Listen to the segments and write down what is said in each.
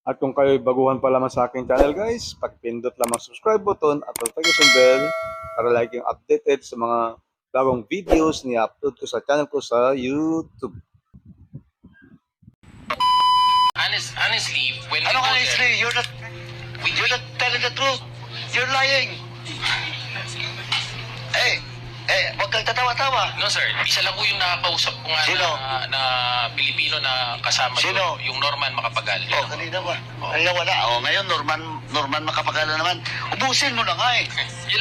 At kung kayo baguhan pa lamang sa aking channel guys, pag-pindot lamang subscribe button at notification bell para lagi yung updated sa mga bagong videos ni upload ko sa channel ko sa YouTube. Honestly, when we Ano go honestly? there, You're not telling the truth. You're lying. Huwag kang tatawa-tawa. no sir, isa lang po yung nakakausap ko nga Sino? na Pilipino na kasama Sino? yung Norman Macapagal. Oh, kanina ba? Kanina wala. Oh, ngayon, Norman makapagala naman. Ubusin mo na nga eh. Yun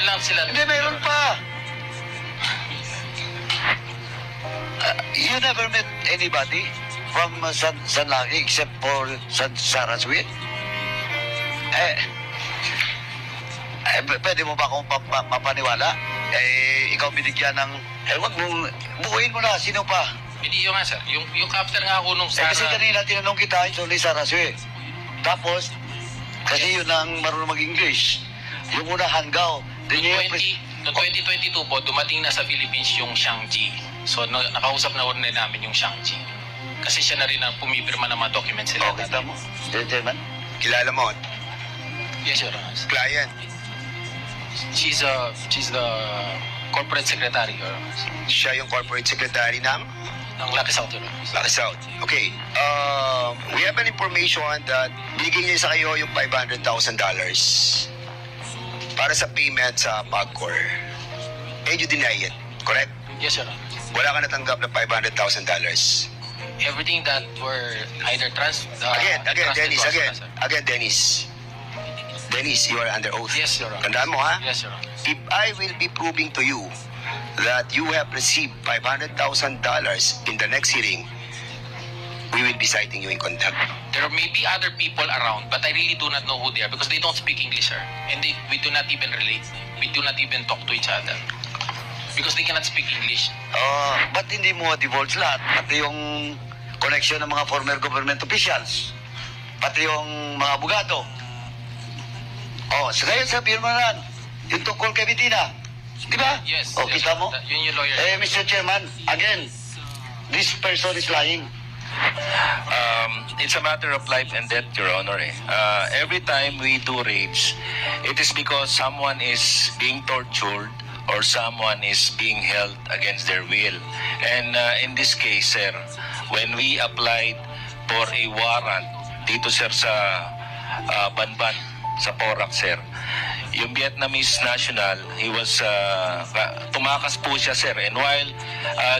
lang sila. Hindi, mayroon pa. You never met anybody from San Lagi except for San Saraswit? Pwede mo ba akong mapaniwala? Ikaw binigyan ng... wag mong... Buuin mo na. Sino pa? Hindi yun nga sir. Yung captain nga ako nung Kasi kanina tinanong kita, ito ni Saraswit. Tapos, kasi yun ang marunong mag-English. Yung una, Hanggaw. Noong 2022 po, dumating na sa Philippines yung Shang-Chi. So, nakausap na rin namin yung Shang-Chi. Kasi siya na rin ang pumipirma ng mga documents sila. Okay, tama. Gentleman. Kilala mo, Yes, Your Honor. client, She's the corporate secretary, Your Honor. siya yung corporate secretary ng Ng Lucky South, Your Honor. Lucky South. Okay, we have an information that binigay niya sa kayo yung $500,000 para sa payment sa Pagcor. And you deny it, correct? Yes, Your Honor. Wala ka natanggap ng $500,000. Everything that were either Again, entrusted Dennis, to us, sir. Dennis, you are under oath. Yes, Your Honor. Tandaan mo, ha? Yes, Your Honor. If I will be proving to you that you have received $500,000 in the next hearing, we will be citing you in contempt. There may be other people around, but I really do not know who they are because they don't speak English, sir. And we do not even relate. We do not even talk to each other. Because they cannot speak English. Ba't hindi mo divulge lahat? Pati yung connection ng mga former government officials. Pati yung mga abogado. Ngayon sabihin mo na yung tungkol kay Bettina. Di ba? Yes. O, yes, kita mo? Yun yung lawyer. Mr. Chairman, again, this person is lying. It's a matter of life and death, Your Honor. Every time we do raids, it is because someone is being tortured or someone is being held against their will. And in this case, sir, when we applied for a warrant dito, sir, sa Banban, sa Porac, sir, yung Vietnamese national, he was, tumakas po siya, sir. And while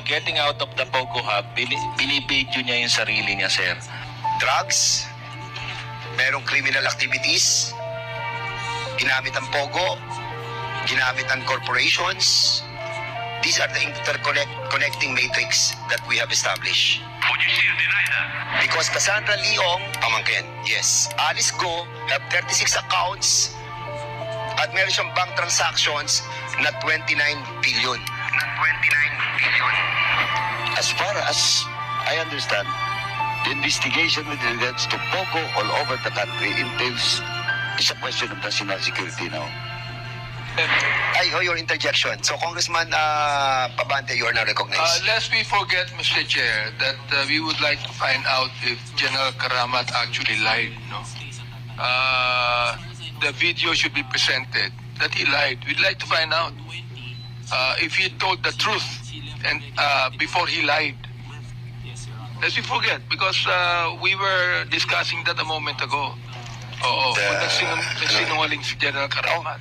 getting out of the Pogo Hub, binibidyo niya yung sarili niya, sir. Drugs, merong criminal activities, ginamit ang Pogo, ginamit ang corporations. These are the interconnecting matrix that we have established. Would you still deny that? Because Cassandra Leong, pamangkin, yes. Alice Go have 36 accounts at meron siyang bank transactions na 29 billion. As far as I understand, the investigation with regards to Pogo all over the country entails is a question of national security now. Your interjection. So, Congressman Pabante, you are now recognized. Lest we forget, Mr. Chair, that we would like to find out if General Karamat actually lied. No, the video should be presented that he lied. We'd like to find out if he told the truth and before he lied. Lest we forget, because we were discussing that a moment ago. Nagsinungaling si General Karamat.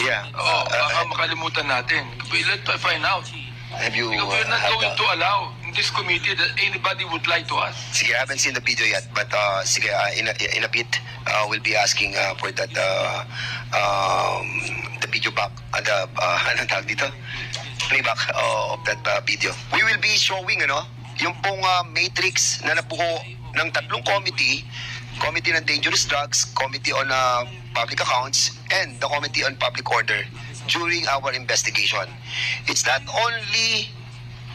Yeah. Baka makalimutan natin. We like to find out. Have you Because we're not going to allow in this committee that anybody would lie to us. Sige, I haven't seen the video yet, but sige, in a bit, we'll be asking for that, the video back, anong tawag dito? Playback of that video. We will be showing, yung pong matrix na nabuo ng tatlong committee, Committee on Dangerous Drugs, Committee on Public Accounts, and the Committee on Public Order during our investigation. It's not only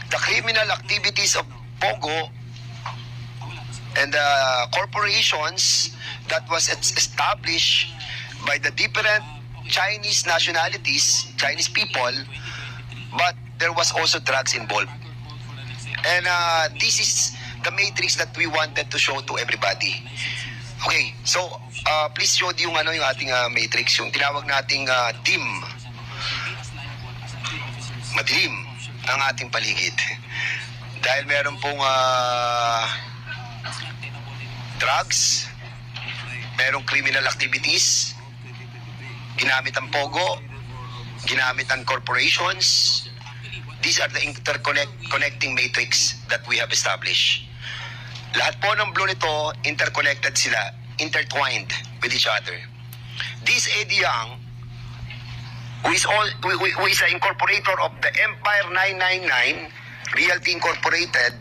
the criminal activities of Pogo and the corporations that was established by the different Chinese nationalities, Chinese people, but there was also drugs involved. And this is the matrix that we wanted to show to everybody. Okay, so please show yung yung ating matrix, yung tinawag nating dim. Madilim ang ating paligid. Dahil meron pong drugs, merong criminal activities, ginamit ang pogo, ginamit ang corporations. These are the connecting matrix that we have established. Lahat po ng blue nito, interconnected sila, intertwined with each other. This Eddie Yang, who is an incorporator of the Empire 999 Realty Incorporated,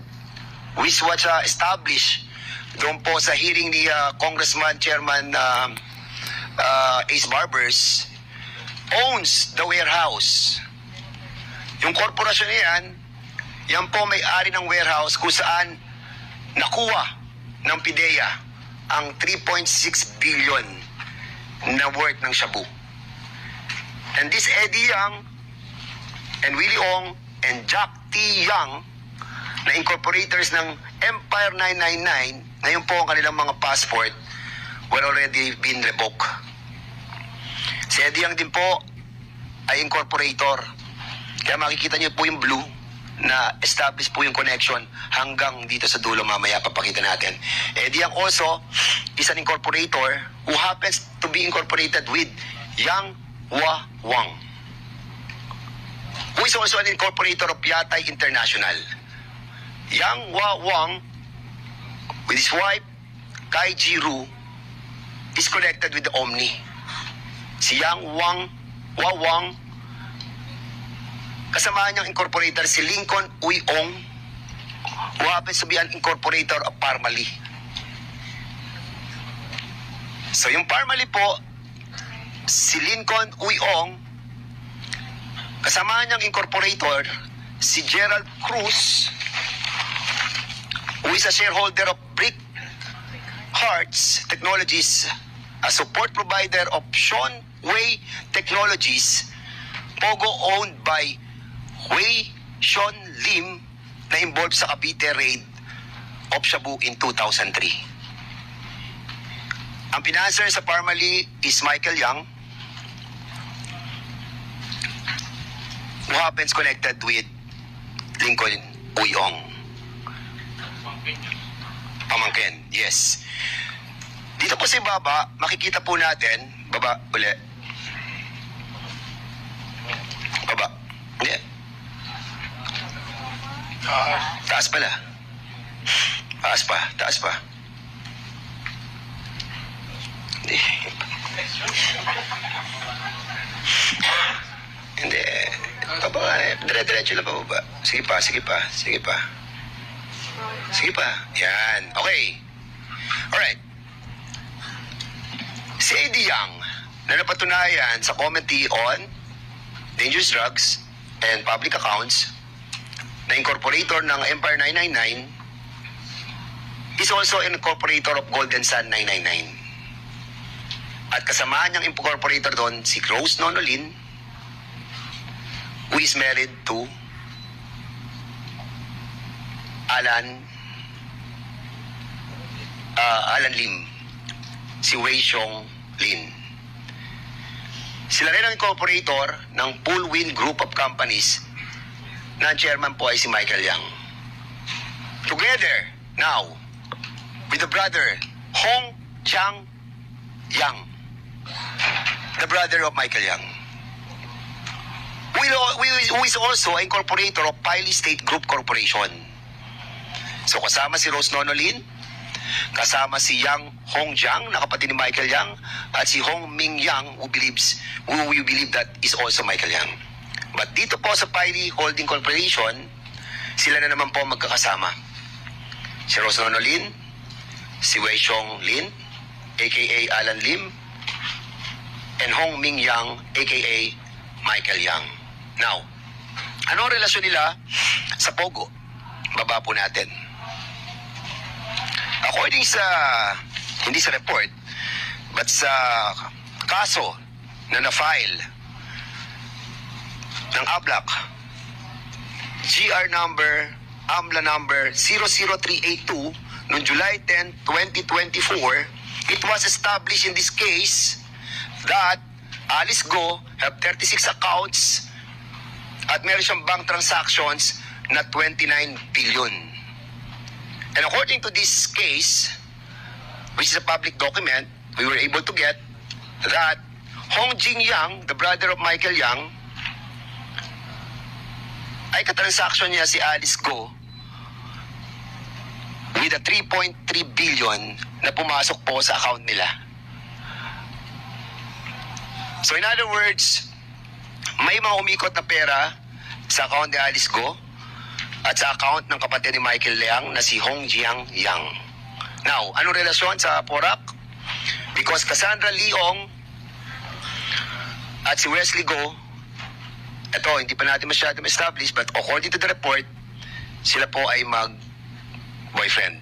which was established doon po sa hearing ni Congressman Chairman Ace Barbers, owns the warehouse. Yung korporasyon na yan po may-ari ng warehouse kung saan nakuha ng PIDEA ang 3.6 billion na worth ng shabu. And this Eddie Yang and Willie Ong and Jack T. Yang na incorporators ng Empire 999, ngayon po ang kanilang mga passport were already been revoked. Si Eddie Yang din po ay incorporator. Kaya makikita niyo po yung blue na establish po yung connection hanggang dito sa dulo, mamaya papakita natin. Eddie Yang also is an incorporator who happens to be incorporated with Yang Hua Wang, who is also an incorporator of Yatay International. Yang Hua Wang, with his wife, Kai Jiru, is connected with the Omni. Si Yang Hua Wang, kasama niyang incorporator si Lincoln Uy Ong, who happens to be an incorporator of Parmali. So yung Parmali po, si Lincoln Uy Ong, kasama niyang incorporator si Gerald Cruz, who is a shareholder of Brick Hearts Technologies, a support provider of Sean Wei Technologies, Pogo owned by Wei Sean Lim, na involved sa Cavite raid of Shabu in 2003. Ang financer sa Parmali is Michael Yang, who happens connected with Lincoln Uyong. Pamangkin, yes. Dito po sa baba, makikita po natin, baba, uli. Baba. Hindi. Taas pala. Taas pa. Hindi. Hindi. Pababa, dire-diretso lang pababa. Sige pa. Yan. Okay. Alright. Si Eddie Yang, na napatunayan sa Committee on Dangerous Drugs and Public Accounts, na incorporator ng Empire 999, is also an incorporator of Golden Sun 999. At kasama niyang incorporator doon si Rose Nonolin, who is married to Alan Lim, si Wei Xiong Lin. Sila rin ang incorporator ng Poolwind Group of Companies na ang chairman po ay si Michael Yang. Together, now, with the brother, Hong Chang Yang, the brother of Michael Yang, who is also an incorporator of Piley State Group Corporation. So kasama si Rose Nonolin, kasama si Yang Hongjiang, na kapatid ni Michael Yang, at si Hong Ming Yang, who we believe that is also Michael Yang. But dito po sa Piley Holding Corporation, sila na naman po magkakasama. Si Rose Nonolin, si Wei Xiong Lin, aka Alan Lim, and Hong Ming Yang, aka Michael Yang. Now, ano ang relasyon nila sa Pogo? Baba po natin. According sa, hindi sa report, but sa kaso na na-file ng ABLAC, GR number, AMLA number 00382, noong July 10, 2024, it was established in this case that Alice Go have 36 accounts at meron siyang bank transactions na 29 billion. And according to this case, which is a public document, we were able to get that Hong Jing Yang, the brother of Michael Yang, ay katransaksyon niya si Alice Go with a 3.3 billion na pumasok po sa account nila. So in other words, may mga umikot na pera sa account ni Alice Go at sa account ng kapatid ni Michael Yang na si Hong Jiang Yang. Now, anong relasyon sa PORAC? Because Cassandra Leong at si Wesley Go, ito, hindi pa natin masyadong established, but according to the report, sila po ay mag-boyfriend.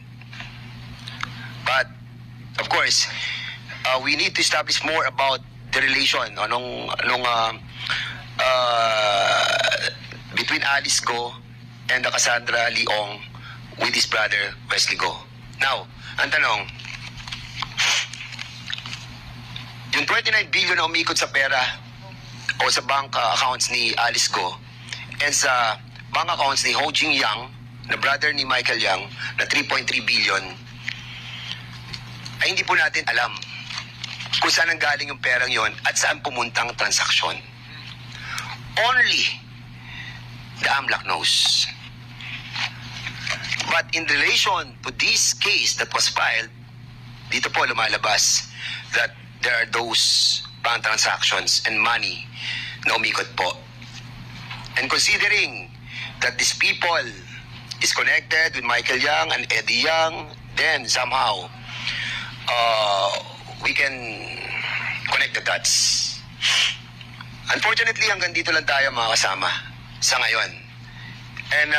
But, of course, we need to establish more about the relation between Alice Go and the Cassandra Leong with his brother Wesley Go. Now, ang tanong, yung 29 billion na umikot sa pera o sa bank accounts ni Alice Go and sa bank accounts ni Ho Jing Yang, na brother ni Michael Yang, na 3.3 billion, ay hindi po natin alam kung saan nanggaling yung perang yon at saan pumuntang transaksyon. Only the AMLAC knows. But in relation to this case that was filed, dito po lumalabas that there are those bank transactions and money na umikot po. And considering that these people is connected with Michael Yang and Eddie Yang, then somehow we can connect the dots. Unfortunately, hanggang dito lang tayo mga kasama sa ngayon. And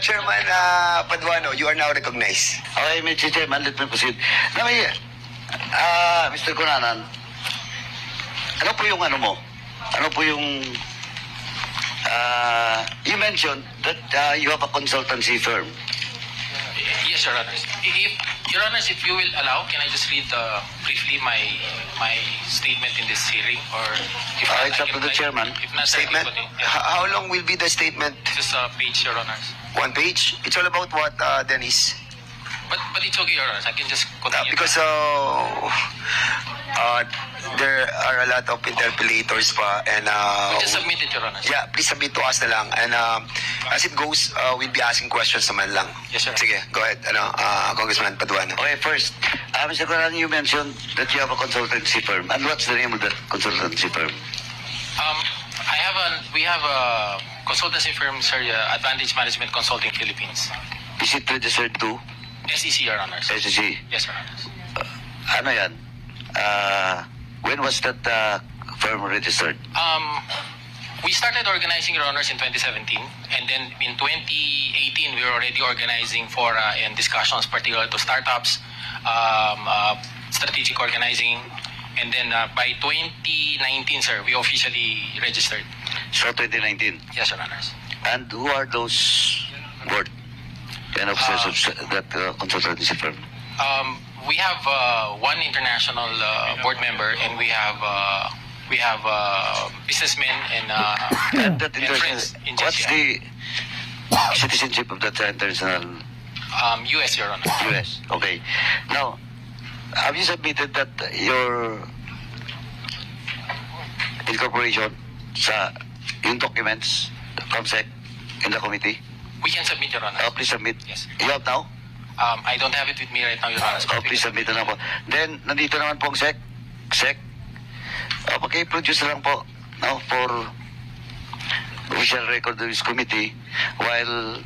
Chairman Paduano, you are now recognized. Okay, Mr. Chairman, let me proceed. Now, Mr. Cunanan, ano po yung ano mo? Ano po yung... you mentioned that you have a consultancy firm. Yes, Your Honors. Your Honors, if you will allow, can I just read briefly my statement in this hearing? Or if not, It's up to the chairman. If not, Statement? How long will be the statement? This is a page, Your Honors. One page? It's all about what, Dennis? But it's okay, Your Honors. I can just continue. Because there are a lot of interpellators pa and Just submit it, Your Honors. yeah, please submit to us na lang and as it goes, we'll be asking questions naman lang. Yes, sir. Sige, go ahead, Congressman Paduano. Okay, first, Mr. Cunanan, you mentioned that you have a consultancy firm. And what's the name of that consultancy firm? We have a consultancy firm, sir, Advantage Management Consulting Philippines. Is it registered to SEC, Your Honors. SEC? Yes, Your Honors. Ano yan? When was that firm registered? We started organizing, Your Honors, in 2017, and then in 2018 we were already organizing for in discussions particular to startups, strategic organizing, and then by 2019, sir, we officially registered. So 2019. Yes, Your Honors. And who are those board and officers of that consultancy firm? We have one international board member, and we have businessmen and That and friends in what's JCI. the citizenship of that international US, Your Honor. US? Okay. Now, have you submitted that your incorporation sa yung documents from SEC in the committee? We can submit, Your Honor. Please submit. Yes. You have now? I don't have it with me right now, Your Honor. Please submit na lang po. Then, nandito naman po ang SEC. SEC. Pag-produce na lang po for official record of this committee while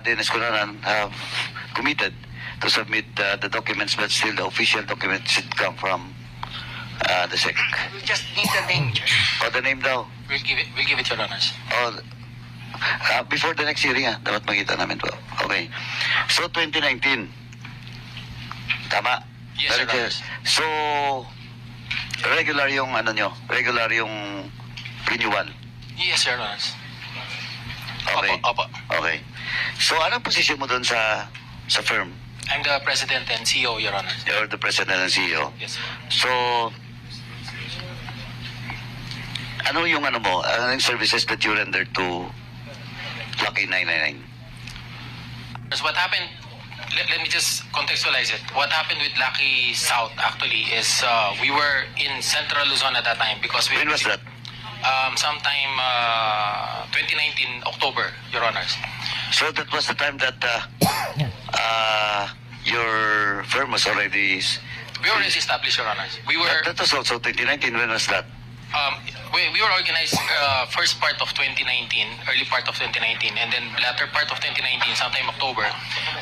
Dennis Cunanan have committed to submit the documents, but still the official documents should come from the SEC. We just need the name. The name daw. We'll give it, Your Honors. Before the next hearing, dapat makita namin po. Okay. So, 2019. Tama? Yes, Your Honors. So, regular yung regular yung renewal. Yes, Your Honors. Okay. Opo. Okay. So, anong position mo doon sa firm? I'm the President and CEO, Your Honor. You're the President and CEO. Yes. So, ano yung ano mo, ano yung services that you render to Lucky 999? Because what happened, let me just contextualize it. What happened with Lucky South actually is we were in Central Luzon at that time because we When was that? sometime 2019 October, Your Honors. So that was the time that your firm was already... We were already established, Your Honors. We were That was also 2019. When was that? we were organized first part of 2019, early part of 2019, and then latter part of 2019, sometime October.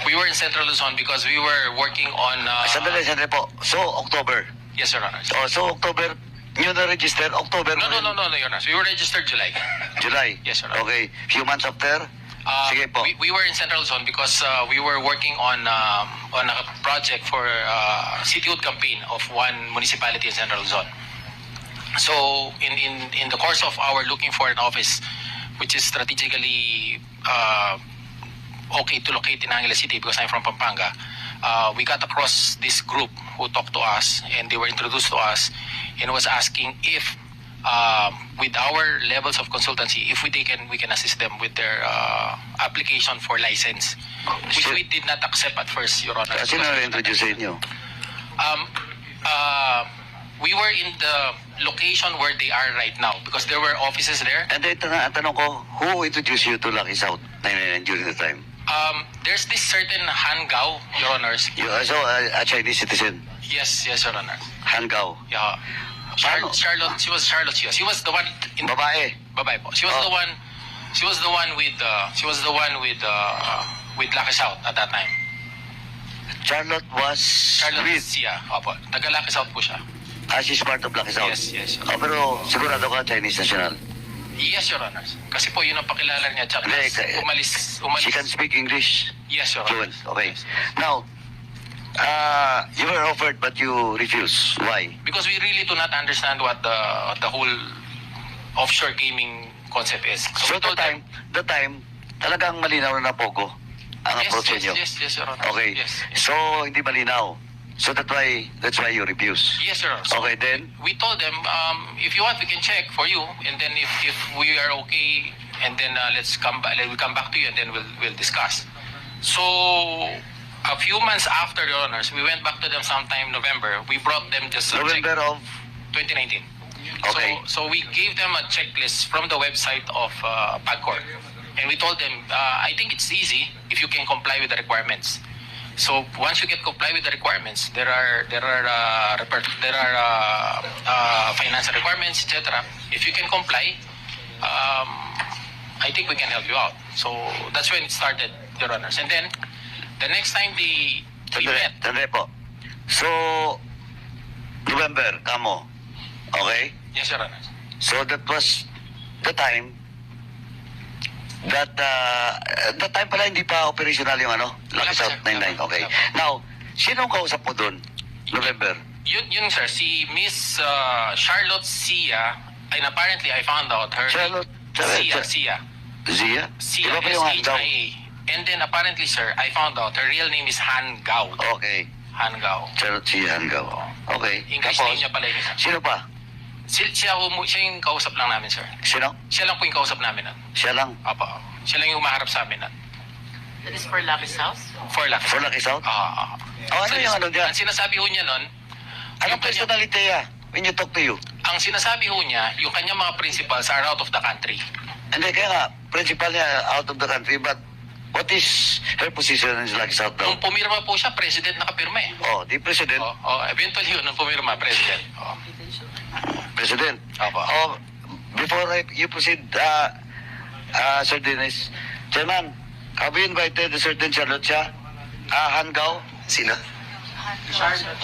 We were in Central Luzon because we were working on. Sandali po. So, October. Yes, Your Honors. Oh, so, October, nyo na-register? October? No, Your Honors. We were registered July. July? Yes, Your Honor. Okay. Few months after? Sige po. We were in Central Luzon because we were working on a project for cityhood campaign of one municipality in Central Luzon. So in the course of our looking for an office which is strategically okay to locate in Angeles City because I'm from Pampanga, we got across this group who talked to us and they were introduced to us and was asking if with our levels of consultancy, if we can assist them with their application for license, which we did not accept at first, Your Honor. Sino na-introduce sa inyo? We were in the location where they are right now because there were offices there. And ito na, ang tanong ko, who introduced you to Lucky South 999 during the time? There's this certain Han Gao, Your Honors. You also a Chinese citizen? Yes, Your Honor. Han Gao. Yeah. Paano? Charlotte, she was Charlotte Chia. She was the one in Babae. Babae po. She was Oh. the one. She was the one with Lucky South at that time. Charlotte was Charlotte with... Chia. Opo. Taga Lucky South po siya. She's part of Lucky South? Yes. Oh, pero sigurado ka Chinese national? Yes, Your Honors. Kasi po yun ang pakilala niya. Tsaka Hindi, umalis. She can speak English Yes, Your fluent. Honor. Okay. Yes. Now, you were offered but you refused. Why? Because we really do not understand what the whole offshore gaming concept is. So we the told them- time, talagang malinaw na Pogo ang approach niyo? yes, Your Honor. Okay. Yes. So, hindi malinaw. So that's why you refuse. Yes, Your Honor. So Okay, then? we told them, if you want, we can check for you, and then if we are okay, and then let's come back. We'll come back to you, and then we'll discuss. So a few months after, Your Honors, we went back to them sometime November. We brought them just a November of... 2019. Okay. So we gave them a checklist from the website of PAGCOR. And we told them, I think it's easy if you can comply with the requirements. So once you get comply with the requirements, there are financial requirements, etc. If you can comply, I think we can help you out. So that's when it started, Your Honors. And then the next time we met. Sandali po. So, November, kamo. Okay? Yes, Your Honors. So that was the time that pala hindi pa operational yung Lucky Wala pa, South sir. 99. Okay. Wala pa. Now, sino ang kausap mo doon? November. Yun sir, si Miss Charlotte Sia, and apparently I found out her Charlotte- Sia. Zia? Sia, Iba pa yung Han Gao? S-H-I-A. And then apparently, sir, I found out her real name is Han Gao. Okay. Han Gao. Charlotte Zia Hanggaw. Okay. English name niya pala yun, sir. Sino pa? Siya yung kausap lang namin, sir. Sino? Siya lang po yung kausap namin. Siya lang. Apo. Siya lang yung umaharap sa amin. That is for Lapis House? For luck. For Lucky South? Ah. Oh, ano yung ano dyan? Ang sinasabi ho niya nun, Anong yung kanya- personality niya when you talk to you? ang sinasabi ho niya, yung kanyang mga principals are out of the country. Hindi, kaya nga, principal niya out of the country, but what is her position in Lucky South daw? Nung pumirma po siya, president nakapirma eh. Oh, the president. Eventually yun, nung pumirma, president. President. Opo. Oh, before you proceed, Sir Dennis, Chairman, have you invited a certain Charlotte siya? Hanggaw? Sino? Charlotte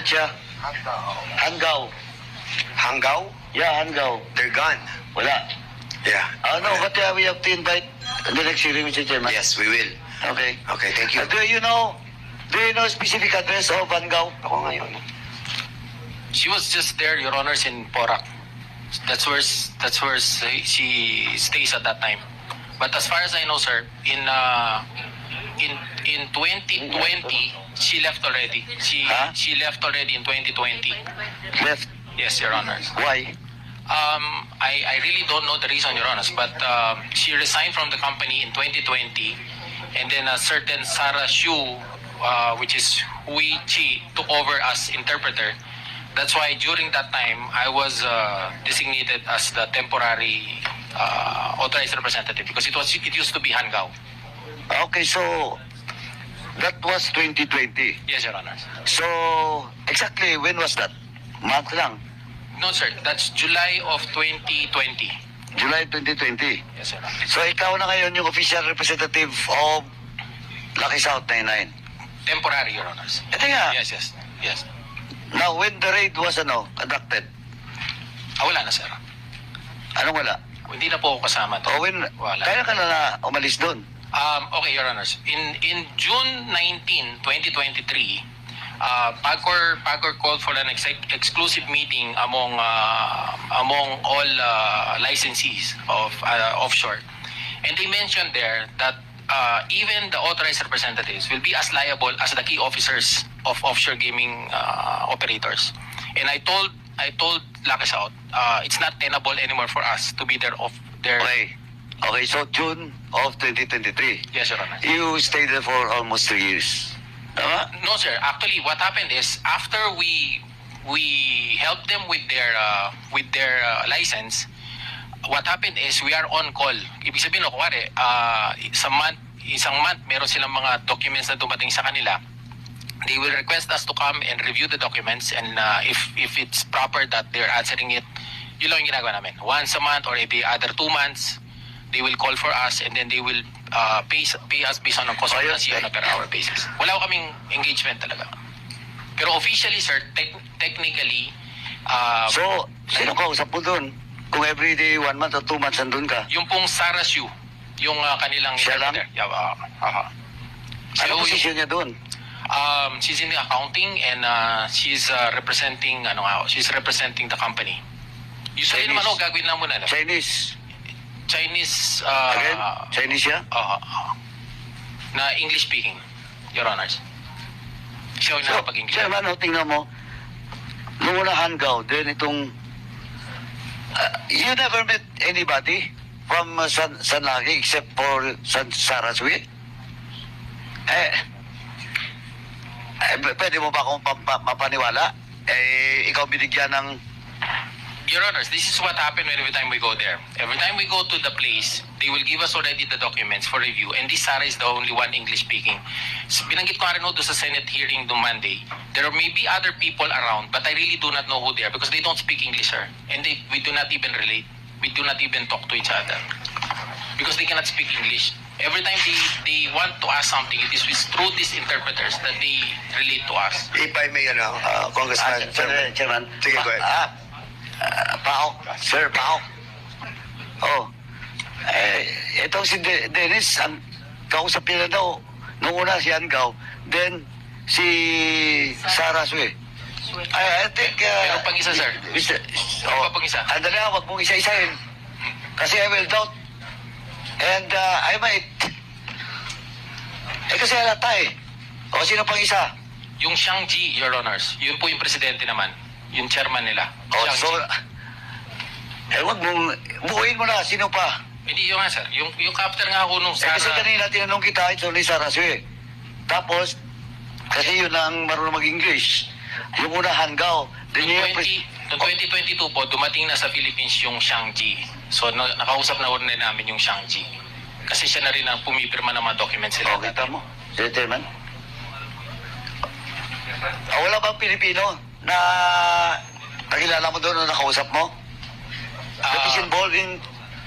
siya? Hanggaw. Hanggaw? Yeah, Hanggaw. They're gone. Wala. Yeah. No, but we have to invite the next hearing, Mr. Chairman. Yes, we will. Okay. Okay, thank you. Do you know specific address of Hanggaw? Ako ngayon. She was just there, Your Honors, in Porac. That's where she stays at that time. But as far as I know, sir, in in 2020, she left already. Huh? She left already in 2020. Left. Yes, Your Honors. Why? I really don't know the reason, Your Honors, but she resigned from the company in 2020, and then a certain Sarah Shu, which is Hui Chi, took over as interpreter. That's why during that time, I was designated as the temporary authorized representative because it used to be Hangao. Okay, so that was 2020. Yes, Your Honors. So, exactly when was that? Month lang. No, sir. That's July of 2020. July 2020. Yes, Your Honors. So, ikaw na ngayon yung official representative of Lucky South 99. Temporary, Your Honors. Ito nga. Yes. Now, when the raid was conducted, Wala na, sir. anong wala? Hindi na po ako kasama to. O when, Wala. kaya ka na umalis doon. Okay, Your Honors. In June 19, 2023, Pagcor called for an exclusive meeting among all licensees of offshore, and they mentioned there that even the authorized representatives will be as liable as the key officers of offshore gaming operators. And I told Lucky South, it's not tenable anymore for us to be there. Okay, so June of 2023. Yes, Your Honor. You stayed there for almost 3 years. Tama? No, sir. Actually, what happened is after we helped them with their license, what happened is we are on call. Ibig sabihin, kuwari, isang month, meron silang mga documents na dumating sa kanila. They will request us to come and review the documents, and if it's proper that they're answering it, yun lang yung ginagawa namin. Once a month or every other 2 months, they will call for us, and then they will pay us based on consultancy on a per hour basis. Wala ko kaming engagement talaga. Pero officially, sir, technically, So, sino ka usap mo doon? Kung every day, 1 month or 2 months nandun ka? yung pong Sarah Shu, yung kanilang Siya lang? interpreter. Yeah, Ano So, posisyon niya doon? she's in the accounting, and she's representing the company. Usually Chinese. naman gagawin lang muna. Chinese Again? Chinese siya? na English speaking, Your Honors. Siya yung So, nakapag-English. Chairman, tingnan mo, nung una Hanggaw, then itong, you never met anybody from San Lagi except for Saraswee? Pwede mo ba akong mapaniwala? Ikaw binigyan ng... Your Honors, this is what happened every time we go there. Every time we go to the place, they will give us already the documents for review. And this Sarah is the only one English speaking. So, binanggit ko nga rin doon sa Senate hearing no Monday. There may be other people around, but I really do not know who they are because they don't speak English, sir. And we do not even relate. We do not even talk to each other because they cannot speak English. Every time they want to ask something, it is through these interpreters that they relate to us. If I may, Congressman, Chairman. Sige, go ahead. Pao. Sir, Pao. Oh. Itong si Dennis, ang kausap nila daw, nung una si Hanggaw, then si Saraswee. I think... Meron pang isa, sir. Meron pang isa. Andali na, wag mong isa-isahin. Kasi I will doubt. And I might... kasi halata eh. O, sino pang isa? Yung Xiang Ji, Your Honors, yun po yung presidente naman. Yung chairman nila. O, Xiang so... Ji. wag mong... buuin mo na, sino pa? Hindi yun nga, sir. Yung captain nga ako nung Kasi Sarah. kanina tinanong kita, ito ni Saraswee. Tapos, kasi yun ang marunong mag-English. Yung una Hanggaw. Then yung... Noong 2022 po, dumating na sa Philippines yung Xiang Ji. So, nakausap na rin namin yung Xiang Ji. Kasi siya na rin ang pumipirma ng mga documents sila. Okay, tama. Gentleman. Wala bang Pilipino na nakilala mo doon na nakausap mo? That is involved in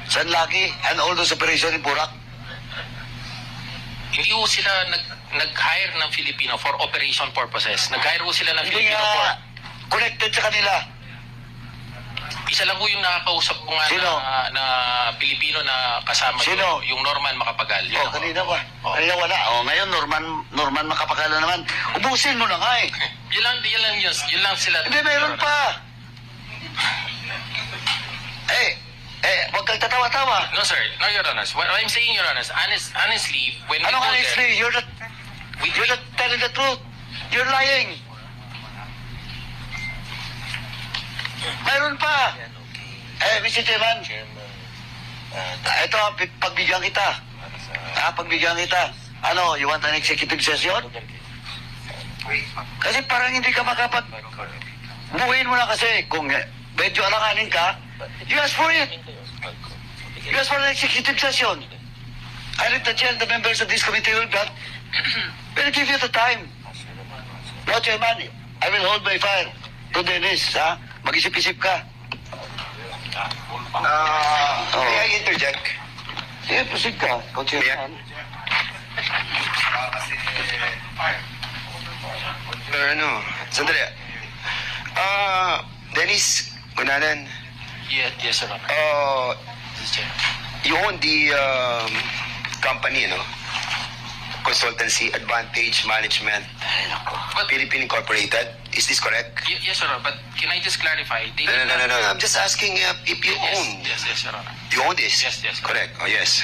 San Lagi and all those operations in Purak? Hindi po sila nag-hire ng Filipino for operation purposes. Nag-hire po sila ng Hindi Filipino for... nga connected sa kanila. Isa lang po yung nakakausap ko nga Sino? na Pilipino na kasama Sino? yung Norman Macapagal. Yun Oh, ako. kanina ba? Oh. Kanina wala. Oh, ngayon Norman makapakala naman. Ubusin mo na nga eh. Yun lang sila. Hindi, meron pa. Huwag kang tatawa-tawa. No, sir. No, Your Honors. What I'm saying, Your Honors, honestly, when we Ano go ka there... honestly? You're not telling the truth. You're lying. Mayroon pa. Mr. Chairman, ito, pagbigyan kita. Pagbigyan kita. Ano, you want an executive session? Kasi parang hindi ka makapag... Buuin mo na kasi. Kung medyo alanganin ka, you ask for it. You ask for an executive session. I let the chair, the members of this committee will give you the time. No, Chairman, I will hold my fire to Dennis, ha? Mag-isip-isip ka. May I interject? Sige, proceed ka, Chairman. Sandali. Dennis Gunanan, Yes, Your Honor. Mr. Chair. you own the company, Consultancy Advantage Management Philippine Incorporated. Is this correct? Yes, Your Honor. But can I just clarify? They No. did not- I'm just asking if you own. Yes, Your Honor. You own this? Yes. Correct. Oh, yes.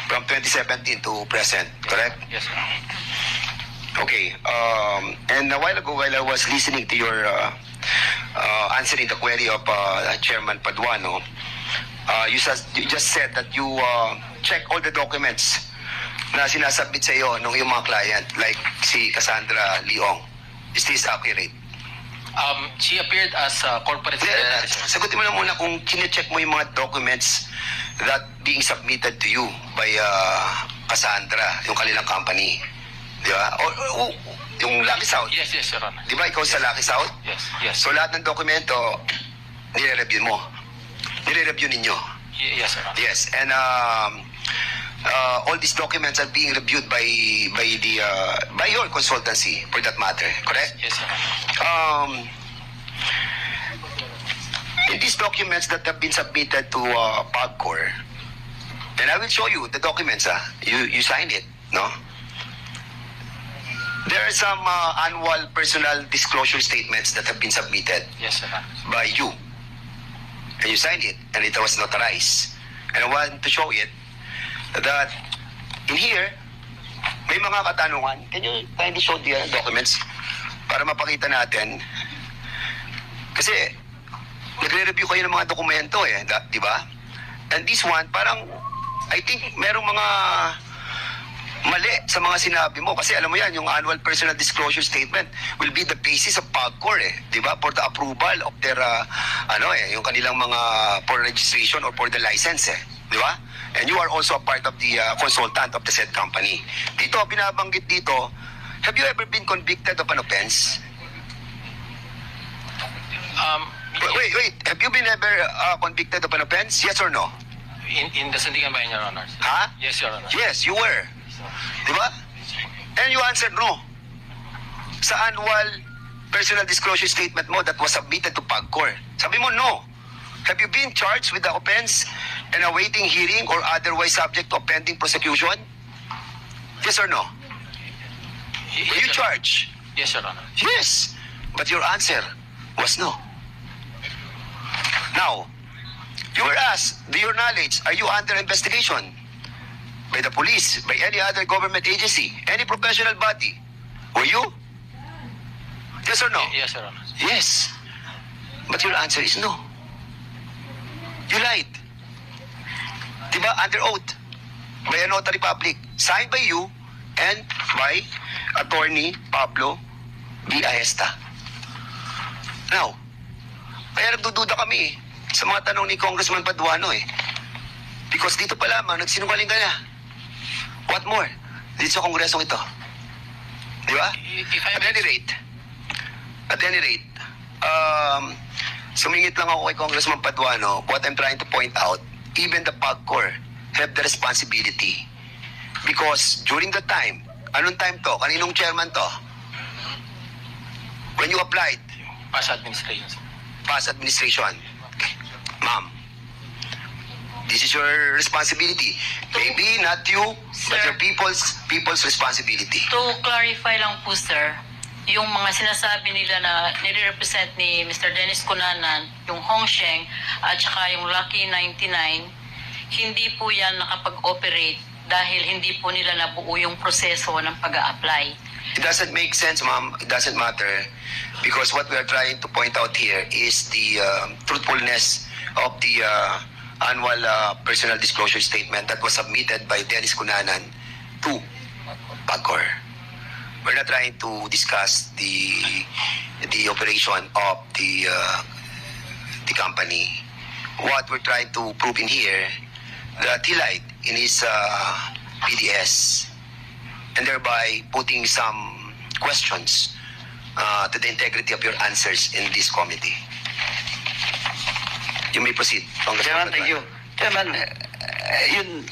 From 2017 to present, correct? Yes, Your Honor. Okay. And a while ago, while I was listening to your answering the query of Chairman Paduano, you just said that you check all the documents na sinasubmit sa iyo ng iyong mga client, like si Cassandra Leong. Is this accurate? She appeared as a corporate secretary, sir. Sagutin mo na muna kung chinecheck mo yung mga documents that being submitted to you by Cassandra, yung kanilang company. Di ba? O yung Lucky South. Yes, Your Honor. Di ba ikaw sa Lucky South? Yes. So lahat ng dokumento, nire-review mo. Nire-review ninyo. Yes, Your Honor. Yes, and all these documents are being reviewed by your consultancy, for that matter, correct? Yes, Your Honor. In these documents that have been submitted to PAGCOR, and I will show you the documents. You signed it, no? There are some annual personal disclosure statements that have been submitted Yes, Your Honor. by you. And you signed it, and it was notarized. And I want to show it that in here, may mga katanungan. Can you kindly show the documents para mapakita natin? Kasi, nagre-review kayo ng mga dokumento di ba? And this one, parang, I think merong mga mali sa mga sinabi mo. Kasi alam mo yan, yung annual personal disclosure statement will be the basis of PAGCOR, di ba? For the approval of their, yung kanilang mga, for registration or for the license, di ba? And you are also a part of the consultant of the said company. Dito, binabanggit dito, have you ever been convicted of an offense? Wait. Have you been ever convicted of an offense? Yes or no? In the Sandigan Bayan, Your Honor. Ha? Yes, Your Honor. Yes, you were. Di ba? And you answered no. Sa annual personal disclosure statement mo that was submitted to PAGCOR. Sabi mo no. Have you been charged with the offense and awaiting hearing or otherwise subject to pending prosecution? Yes or no? Were you charged? Yes, Your Honor. Yes. But your answer was no. Now, you were asked, to your knowledge, are you under investigation by the police, by any other government agency, any professional body? Were you? Yes or no? Yes, Your Honor. Yes. But your answer is no. You lied. Diba? Under oath. By a notary public. Signed by you and by Attorney Pablo B. Aesta. Now, kaya nagdududa kami sa mga tanong ni Congressman Paduano Because dito pa lamang, nagsinungaling ka na. What more? Dito sa kongresong ito. Di ba? If I At any rate, sumingit lang ako kay Congressman Paduano. What I'm trying to point out, even the PAGCOR have the responsibility. Because during the time, anong time to? Kaninong chairman to? When you applied, Past administration, sir. past administration. Ma'am, this is your responsibility. Maybe not you, but Sir. your people's responsibility. To clarify lang po, sir, yung mga sinasabi nila na nire-represent ni Mr. Dennis Cunanan, yung Hongsheng, at saka yung Lucky 99, hindi po yan nakapag-operate dahil hindi po nila nabuo yung proseso ng pag-a-apply. It doesn't make sense, ma'am. It doesn't matter because what we are trying to point out here is the truthfulness of the annual personal disclosure statement that was submitted by Dennis Cunanan to PAGCOR. We're not trying to discuss the operation of the company. What we're trying to prove in here that he lied in his PDS and thereby putting some questions to the integrity of your answers in this committee. You may proceed. Chairman, thank you. Chairman,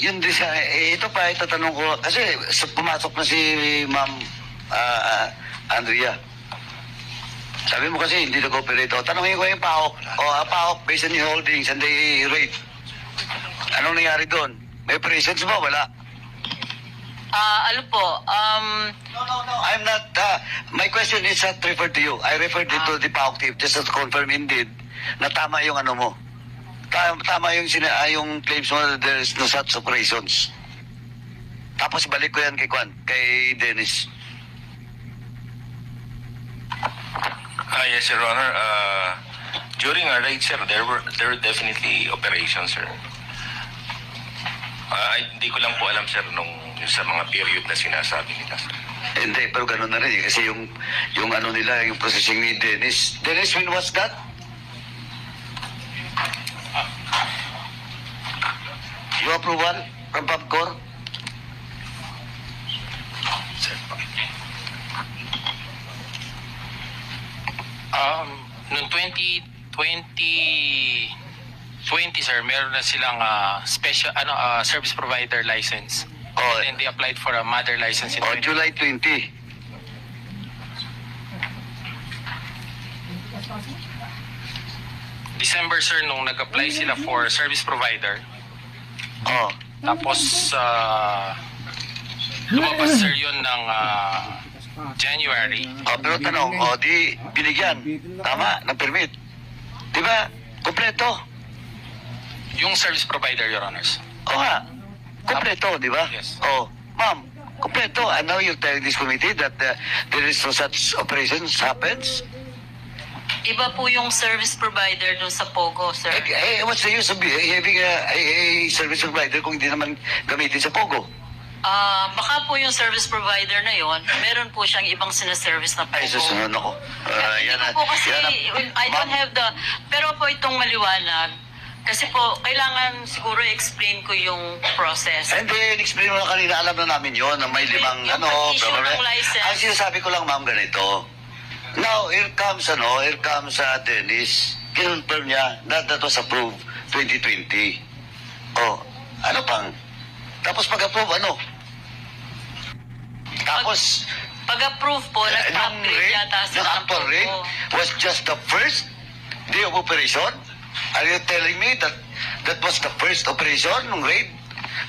yun din sa, ito pa, itatanong ko, kasi pumasok na si Ma'am Andrea. Sabi mo kasi hindi nag-operate. Tanongin ko yung PAOK. PAOK based on the holdings and the rate. Anong nangyari doon? May presence ba? Wala. Ano po, I'm not, my question is not referred to you. I referred it to the PAOK team just to confirm indeed na tama yung ano mo. Tama yung, yung claims mo that there is no such operations. Tapos balik ko yan kay Dennis. Yes, Your Honor. During our raid, sir, there were definitely operations, sir. Hindi ko lang po alam, sir, yung sa mga period na sinasabi nila, sir. Hindi, pero ganun na rin. Kasi yung ano nila, yung processing ni Dennis. Dennis, when was that? Yung approval from PAGCOR? Noong 2020, sir, meron na silang special service provider license. Oh. And then they applied for a mother license in O, July 20. December, sir, nung nag-apply sila for service provider. Oh. Tapos, lumabas, sir, yun ng January. Pero tanong, di binigyan. Tama, ng permit. Di ba? Kompleto. Yung service provider, Your Honors. O nga. Kompleto, di ba? Yes. Oh, ma'am, kompleto. And now you're telling this committee that there is no such operations happens? iba po yung service provider dun sa Pogo, sir. What's the use of having a service provider kung hindi naman gamitin sa Pogo? Baka po yung service provider na yon, meron po siyang ibang sinaservice na Pogo. Ay, susunod ako. Hindi ko po kasi, I don't have the, pero po itong maliwanag, kasi po, kailangan siguro i-explain ko yung process. And then, explain mo na kanina, alam na namin yon na may limang, Yung pag-issue ng license. Ang sinasabi ko lang, ma'am, ganito. Now, here comes Dennis. Kinonfirm niya that was approved 2020. Oh, ano pang? Tapos pag-approve, ano? Tapos, Pag-approve po, nag-upgrade yata yung sa actual rate Pogo. was just the first day of operation? Are you telling me that that was the first operation ng raid?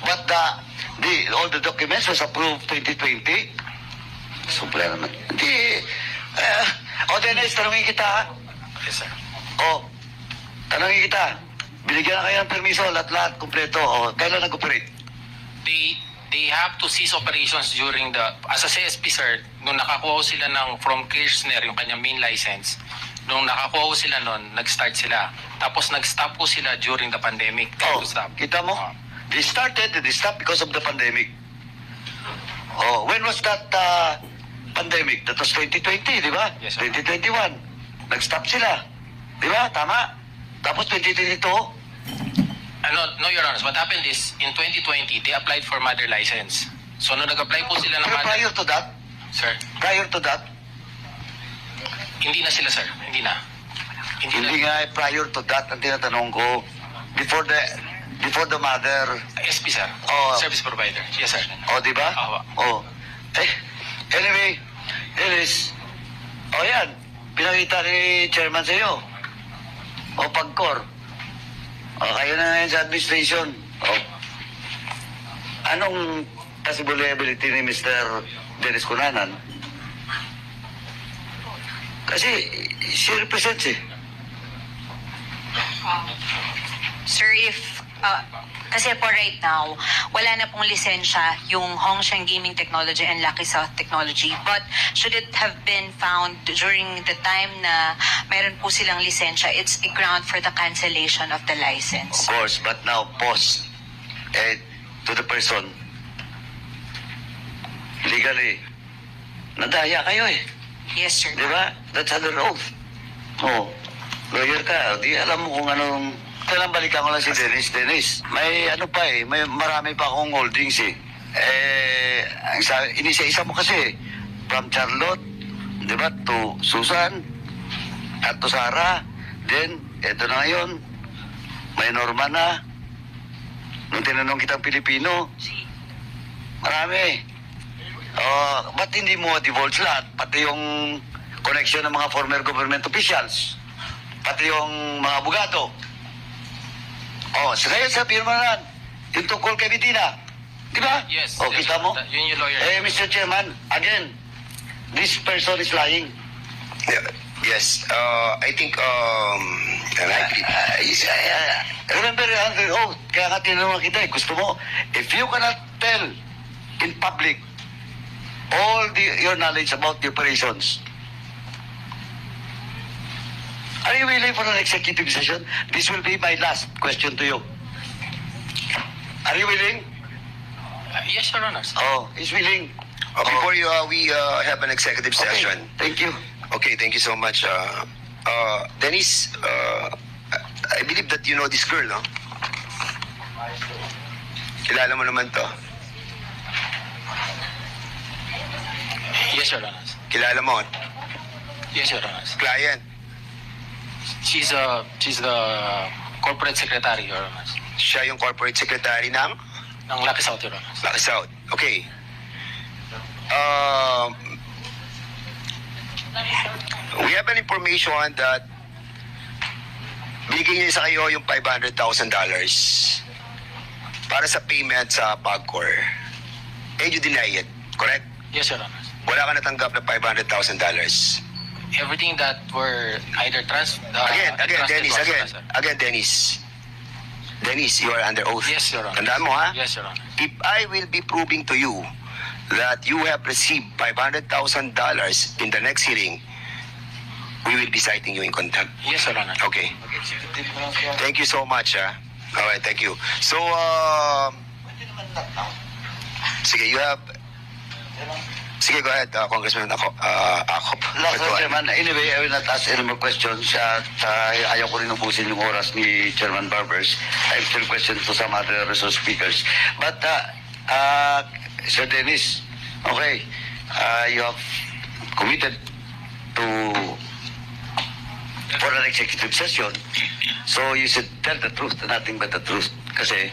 But all the documents was approved 2020? Supla naman. Hindi. Dennis, tanongin kita. Yes, sir. Tanongin kita. Binigyan na kayo ng permiso, lahat-lahat, kompleto. Kailan nag-operate? They have to cease operations during as a CSP, sir, nung nakakuha sila from Kirchner, yung kanyang main license, nung nakakuha sila nun, nag-start sila. Tapos nag-stop po sila during the pandemic. Kita mo? They started and they stopped because of the pandemic. When was that pandemic? That was 2020, di ba? Yes, sir. 2021. Nag-stop sila. Di ba? Tama? Tapos 2022, No, Your Honor. What happened is, in 2020, they applied for mother license. So, nung nag-apply po sila ng pero mother... prior to that, Hindi na sila, sir. Hindi na. hindi nga prior to that ang tinatanong ko. Before the mother, SP, sir. Service provider. Yes, sir. di ba? Anyway, Dennis, yan, pinakita ni chairman sa iyo. PAGCOR. Kayo na ngayon sa administration. Anong possible liability ni Mr. Dennis Cunanan? Kasi, she represents Sir, if Kasi po right now, wala na pong lisensya yung Hongsheng Gaming Technology and Lucky South Technology. But should it have been found during the time na mayroon po silang lisensya, it's a ground for the cancellation of the license. Of course, but now pause to the person. Legally, nadaya kayo eh. Yes, sir. Di ba? That's under oath. Oh, lawyer ka. Di alam mo kung anong... Kailan balikan ko lang si Dennis. Dennis, may ano pa eh. May marami pa akong holdings eh. Ang inisa-isa mo kasi. From Charlotte, di ba, to Susan, at to Sarah. Then, eto na ngayon. May Norma na. Nung tinanong kitang Pilipino, marami. Ba't hindi mo divulge lahat? Pati yung connection ng mga former government officials. Pati yung mga abogado. Kaya sabihin mo na yung tungkol kay Bettina. Di ba? Yes. Kita mo? Yun yung lawyer. Mr. Chairman, again, this person is lying. Yes, I think, and I agree. Remember, under oath, kaya nga tinanong kita gusto mo, if you cannot tell in public all your knowledge about the operations, are you willing for an executive session? This will be my last question to you. Are you willing? Yes, Your Honor. He's willing. Before we have an executive session. Thank you. Okay, thank you so much. Dennis, I believe that you know this girl, no? Kilala mo naman to. Yes, Your Honor. Kilala mo. Yes, Your Honor. Client. She's the corporate secretary, Your Honor. Siya yung corporate secretary ng Ng Lucky South, Your Honor. Lucky South. Okay. We have an information that binigay niya sa kayo yung $500,000 para sa payment sa PAGCOR. And you deny it, correct? Yes, Your Honor. Wala ka natanggap na $500,000. Everything that were either Again, Dennis. Dennis, you are under oath. Yes, Your Honor. Tandaan mo, ha? Yes, Your Honor. If I will be proving to you that you have received $500,000 in the next hearing, we will be citing you in contempt. Yes, Your Honor. Okay. Thank you so much, ha? All right, thank you. So, sige, you have... Sige, go ahead, Congressman Akop. Last Chairman, anyway, I will not ask any more questions. Ayaw ko rin ubusin yung oras ni Chairman Barbers. I have still questions to some other resource speakers. But, Sir Dennis, okay, you have committed for an executive session. So you should tell the truth, nothing but the truth. Kasi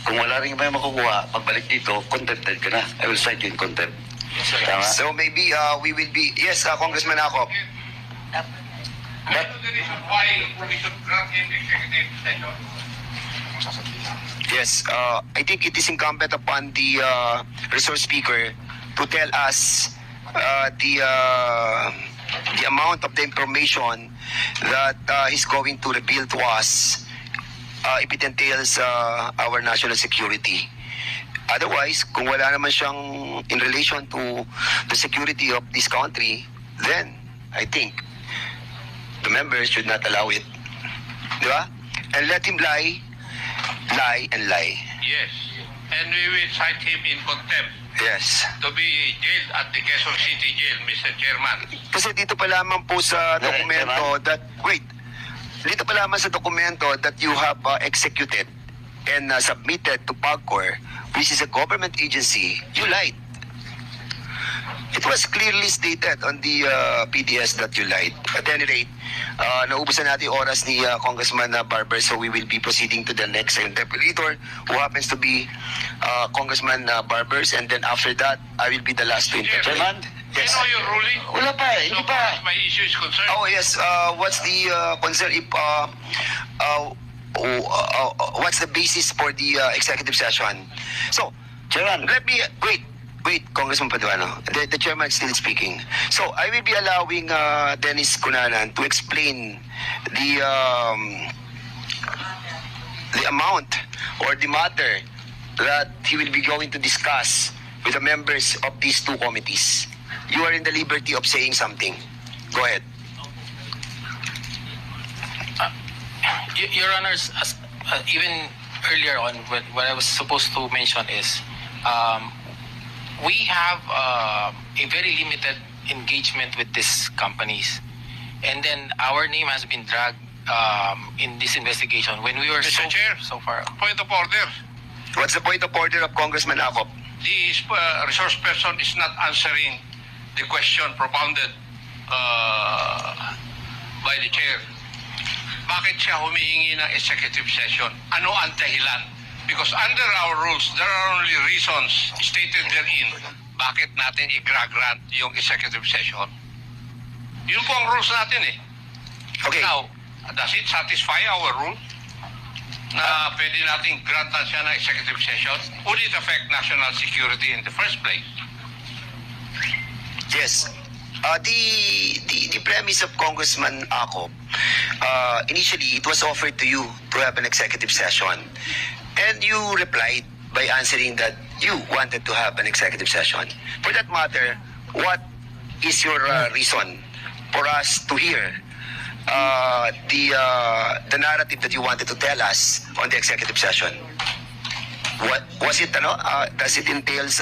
kung wala rin may makukuha, pagbalik dito, contempted ka na. I will cite you in contempt. Tama? So maybe we will be... Yes, Congressman Akop. Yes, I think it is incumbent upon the resource speaker to tell us the amount of the information that is going to reveal to us if it entails our national security. Otherwise, kung wala naman siyang in relation to the security of this country, then I think the members should not allow it. Di ba? And let him lie, and lie. Yes. And we will cite him in contempt Yes. to be jailed at the Quezon City Jail, Mr. Chairman. Kasi dito pa lamang po sa dokumento that, dito pa lamang sa dokumento that you have executed and submitted to PAGCOR, which is a government agency, you lied. It was clearly stated on the PDS that you lied. At any rate, naubusan natin yung oras ni Congressman Barber, so we will be proceeding to the next interpolator, who happens to be Congressman Barbers, and then after that, I will be the last to interpolate. Chairman? Yes. You know your ruling? Wala pa, hindi So far pa. as my issue is concerned. Oh yes, what's the concern if what's the basis for the executive session? So, Chairman, let me wait, Congressman Paduano. The chairman is still speaking. So I will be allowing Dennis Cunanan to explain the amount or the matter that he will be going to discuss with the members of these two committees, you are in the liberty of saying something. Go ahead. Your Honors, even earlier on, what I was supposed to mention is, we have a very limited engagement with these companies. And then our name has been dragged in this investigation when we were Mr. Chair. so far. Point of order. What's the point of order of Congressman Acop? The resource person is not answering the question propounded by the chair. Bakit siya humihingi ng executive session? Ano ang dahilan? Because under our rules, there are only reasons stated therein bakit natin i-grant yung executive session. Yun po ang rules natin eh. Okay. Now, does it satisfy our rule na pwede nating grantan siya ng executive session? Would it affect national security in the first place? Yes. The premise of Congressman Acop, initially it was offered to you to have an executive session, and you replied by answering that you wanted to have an executive session. For that matter, what is your reason for us to hear the narrative that you wanted to tell us on the executive session? What was it? Does it entails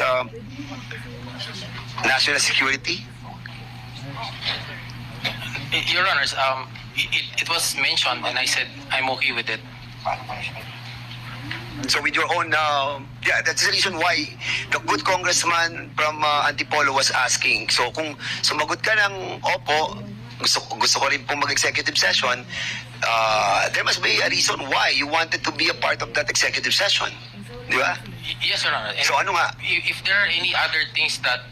national security? Your Honors, it was mentioned and I said I'm okay with it. So with your own, that's the reason why the good congressman from Antipolo was asking. So kung sumagot ka ng opo, gusto ko rin pong mag-executive session, there must be a reason why you wanted to be a part of that executive session. Di ba? Yes, Your Honor. And So ano nga? if there are any other things that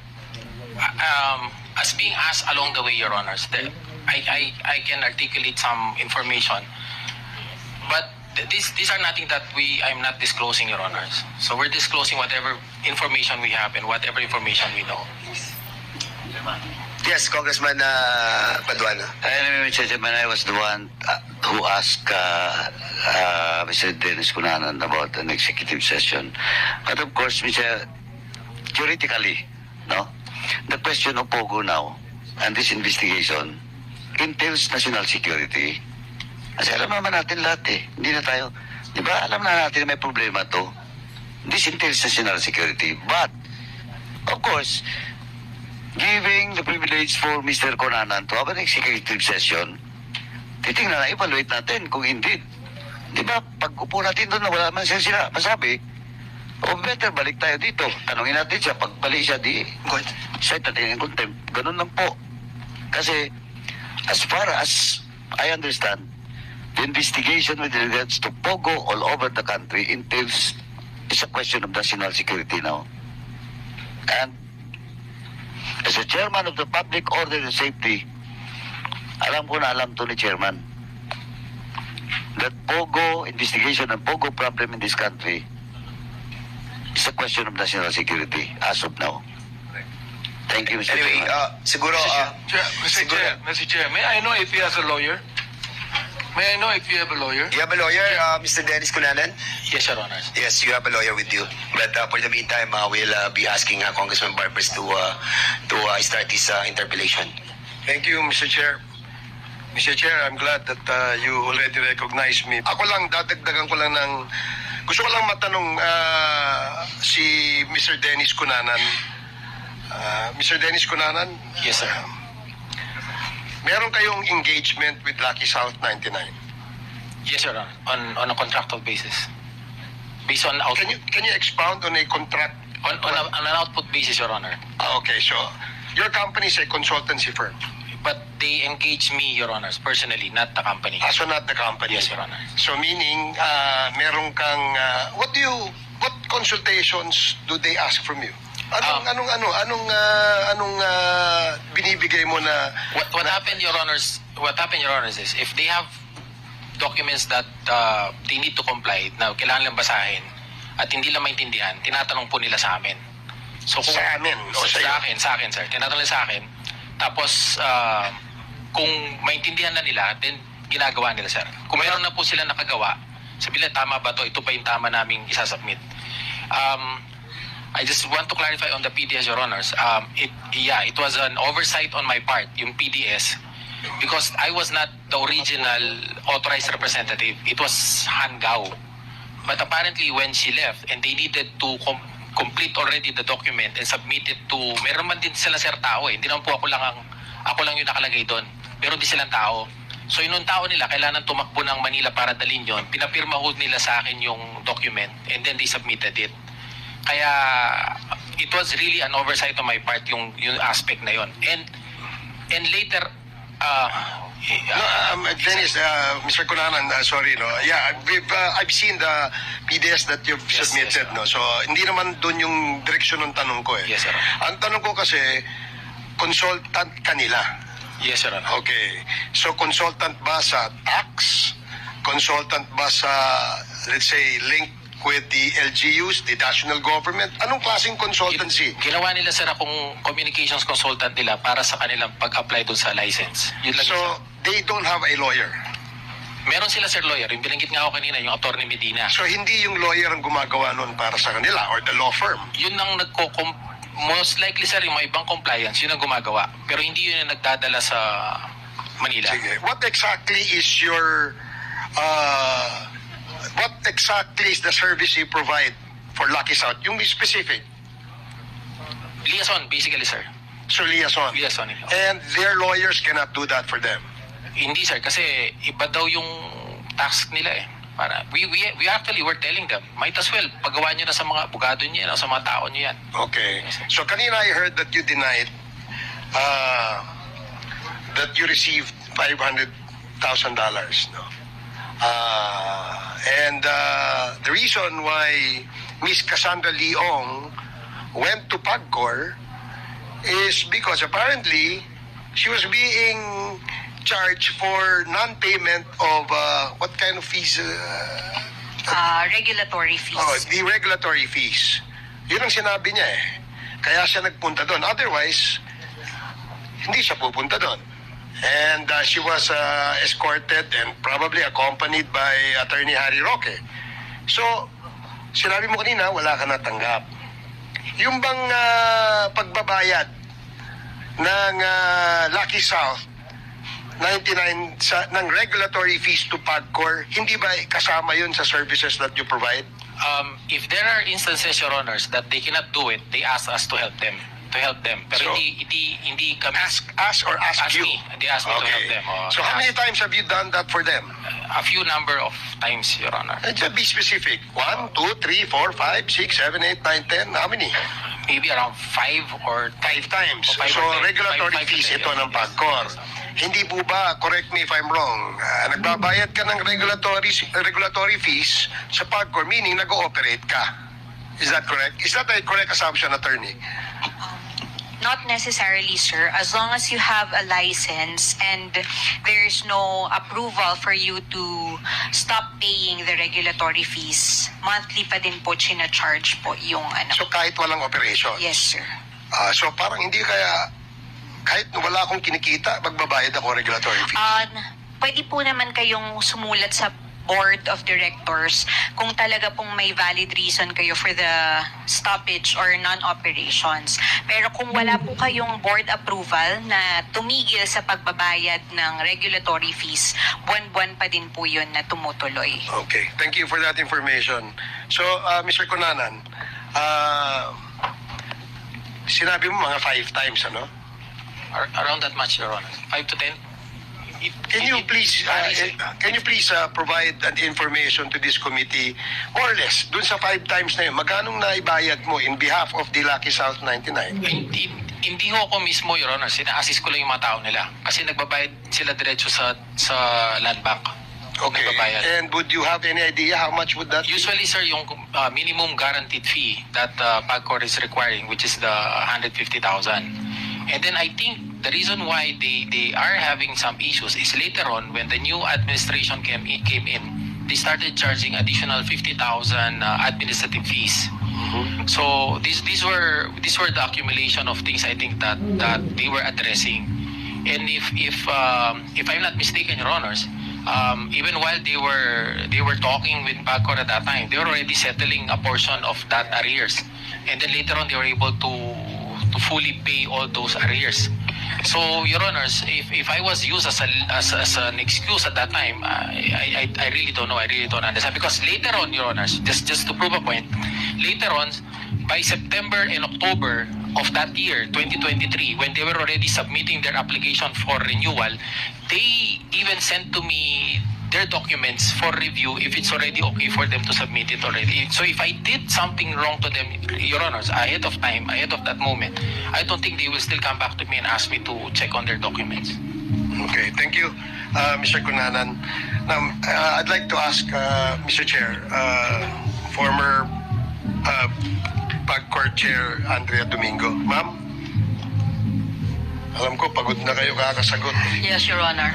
as being asked along the way, Your Honors, that I can articulate some information, but these are nothing that I'm not disclosing, Your Honors. So we're disclosing whatever information we have and whatever information we know. Yes, Congressman Paduano. Anyway, Mr. Chairman, I was the one who asked Mr. Dennis Cunanan about an executive session. But of course, Mr. Theoretically, no, the question of Pogo now and this investigation entails national security. Kasi alam naman natin lahat eh. Hindi na tayo, di ba, alam na natin na may problema to. This entails national security. But, of course, giving the privilege for Mr. Conanan to have an executive session, titingnan na, evaluate natin kung hindi. Di ba, pag upo natin doon na wala man sila masabi, o better balik tayo dito. Tanungin natin siya, pag balik siya, di, siya natin in contempt. Ganun lang po. Kasi, as far as I understand, the investigation with regards to Pogo all over the country entails, it's a question of national security now. And as a chairman of the Public Order and Safety, alam ko na alam to ni chairman that Pogo investigation and Pogo problem in this country is a question of national security as of now. Thank you, Mr. Anyway, Chairman. siguro, Mr. Chair, may I know if he has a lawyer? May I know if you have a lawyer? you have a lawyer, Mr. Dennis Cunanan? Yes, Your Honors. Yes, you have a lawyer with you. But for the meantime, we'll be asking Congressman Barbers to start his interpellation. Thank you, Mr. Chair. Mr. Chair, I'm glad that you already recognize me. Ako lang, dadagdagan ko lang ng... Gusto ko lang matanong si Mr. Dennis Cunanan. Mr. Dennis Cunanan? Yes, sir. Meron kayong engagement with Lucky South 99. Yes, Your Honor. On a contractual basis. Based on output. Can you expound on a contract? On an output basis, Your Honor. Okay, so your company is a consultancy firm. But they engage me, Your Honors, personally, not the company. So not the company. Yes, Your Honor. So meaning, meron kang, what consultations do they ask from you? Anong binibigay mo na? What happened, Your Honors? What happened, Your Honors, is if they have documents that they need to comply, na kailangan lang basahin, at hindi lang maintindihan, tinatanong po nila sa amin. So kung, Sa amin? O sa iyo? sa akin, sir. Tinatanong nila sa akin. Tapos, kung maintindihan na nila, then ginagawa nila, sir. Kung meron na po sila nakagawa, Sabi nila, tama ba to? Ito pa yung tama naming isasubmit. I just want to clarify on the PDS, Your Honors. It was an oversight on my part, yung PDS, because I was not the original authorized representative. It was Han Gao. But apparently, when she left and they needed to complete already the document and submit it to, meron man din sila sir tao eh. Hindi naman po ako lang yung nakalagay doon. Meron din silang tao. So yung tao nila, kailangan tumakbo ng Manila para dalhin yun. Pinapirma ho nila sa akin yung document and then they submitted it. Kaya it was really an oversight on my part yung aspect na yon. And later Dennis, Mr. Cunanan, sorry, no. Yeah, I've seen the PDS that you've Yes, submitted, yes, sir. no. So hindi naman doon yung direksyon ng tanong ko eh. Yes, sir. Ang tanong ko kasi, consultant kanila. yes, Your Honor. Okay. So consultant ba sa tax? Consultant ba sa, let's say, link with the LGUs, the national government? Anong klaseng consultancy? Ginawa nila sir akong communications consultant nila para sa kanilang pag-apply dun sa license. Yun lang So yun, sir. they don't have a lawyer. Meron sila sir lawyer, yung binanggit nga ako kanina, yung attorney Medina. So hindi yung lawyer ang gumagawa nun para sa kanila or the law firm. Yun ang most likely sir, yung mga ibang compliance, yun ang gumagawa. Pero hindi yun ang nagdadala sa Manila. Sige. What exactly is your what exactly is the service you provide for Lucky South? Yung specific. Liaison, basically sir. So liaison. Liaison. And their lawyers cannot do that for them. Hindi sir, kasi iba daw yung task nila eh. Para, we actually were telling them, might as well, paggawa nyo na sa mga abogado nyo yan o sa mga tao nyo yan. Okay. So kanina I heard that you denied that you received $500,000, no? And the reason why Miss Cassandra Leong went to PAGCOR is because apparently she was being charged for non-payment of what kind of fees? Regulatory fees. Oh, the regulatory fees. Yun ang sinabi niya eh. Kaya siya nagpunta doon. Otherwise, hindi siya pupunta doon. And she was escorted and probably accompanied by Attorney Harry Roque. So, sinabi mo kanina, wala ka natanggap. Yung bang pagbabayad ng Lucky South 99 ng regulatory fees to PAGCOR, hindi ba kasama yun sa services that you provide? If there are instances, Your Honors, that they cannot do it, they ask us to help them. Pero So, hindi kami... Ask us or ask Ask you? me. They ask me to help them. So how many times have you done that for them? A few number of times, Your Honor. Just be specific. 1, 2, 3, 4, 5, 6, 7, 8, 9, 10. How many? Maybe around 5 or 5 times. O, 5 So or 10. regulatory Five to fees 10, ito yes. ng PAGCOR. Hindi po ba, correct me if I'm wrong, nagbabayad ka ng regulatory fees sa PAGCOR, meaning nag-ooperate ka. Is that correct? Is that a correct assumption, attorney? Not necessarily, sir. As long as you have a license and there's no approval for you to stop paying the regulatory fees, monthly pa din po charge po yung ano. So kahit walang operation? Yes, sir. So parang hindi kaya, kahit wala akong kinikita, magbabayad ako regulatory fees? Pwede po naman kayong sumulat sa board of directors kung talaga pong may valid reason kayo for the stoppage or non-operations. Pero kung wala po kayong board approval na tumigil sa pagbabayad ng regulatory fees, buwan-buwan pa din po yun na tumutuloy. Okay. Thank you for that information. So, Mr. Cunanan, sinabi mo mga 5 times, ano? Around that much, Your Honor. 5 to 10. Can you please provide that information to this committee, more or less, dun sa 5 times na yun, magkanong naibayad mo in behalf of the Lucky South 99? Hindi ho ako mismo, Your Honor. Sina-assist ko lang yung mga tao nila. Kasi nagbabayad sila diretso sa land bank. Okay. Nagbabayad. And would you have any idea how much would that be? Usually, sir, yung minimum guaranteed fee that PAGCOR is requiring, which is the 150,000. And then I think the reason why they are having some issues is later on when the new administration came in, they started charging additional 50,000 administrative fees. So these were the accumulation of things I think that they were addressing. And if I'm not mistaken, Your Honors, even while they were talking with PAGCOR at that time, they were already settling a portion of that arrears, and then later on they were able to fully pay all those arrears. So, Your Honors, if I was used as an excuse at that time, I really don't know. I really don't understand. Because later on, Your Honors, just to prove a point, later on, by September and October of that year, 2023, when they were already submitting their application for renewal, they even sent to me their documents for review if it's already okay for them to submit it already. So if I did something wrong to them, Your Honors, ahead of time, ahead of that moment, I don't think they will still come back to me and ask me to check on their documents. Okay, thank you, Mr. Cunanan. Now, I'd like to ask, Mr. Chair, former PAGCOR Chair Andrea Domingo. Ma'am, alam ko pagod na kayo kakasagot. Yes, Your Honor.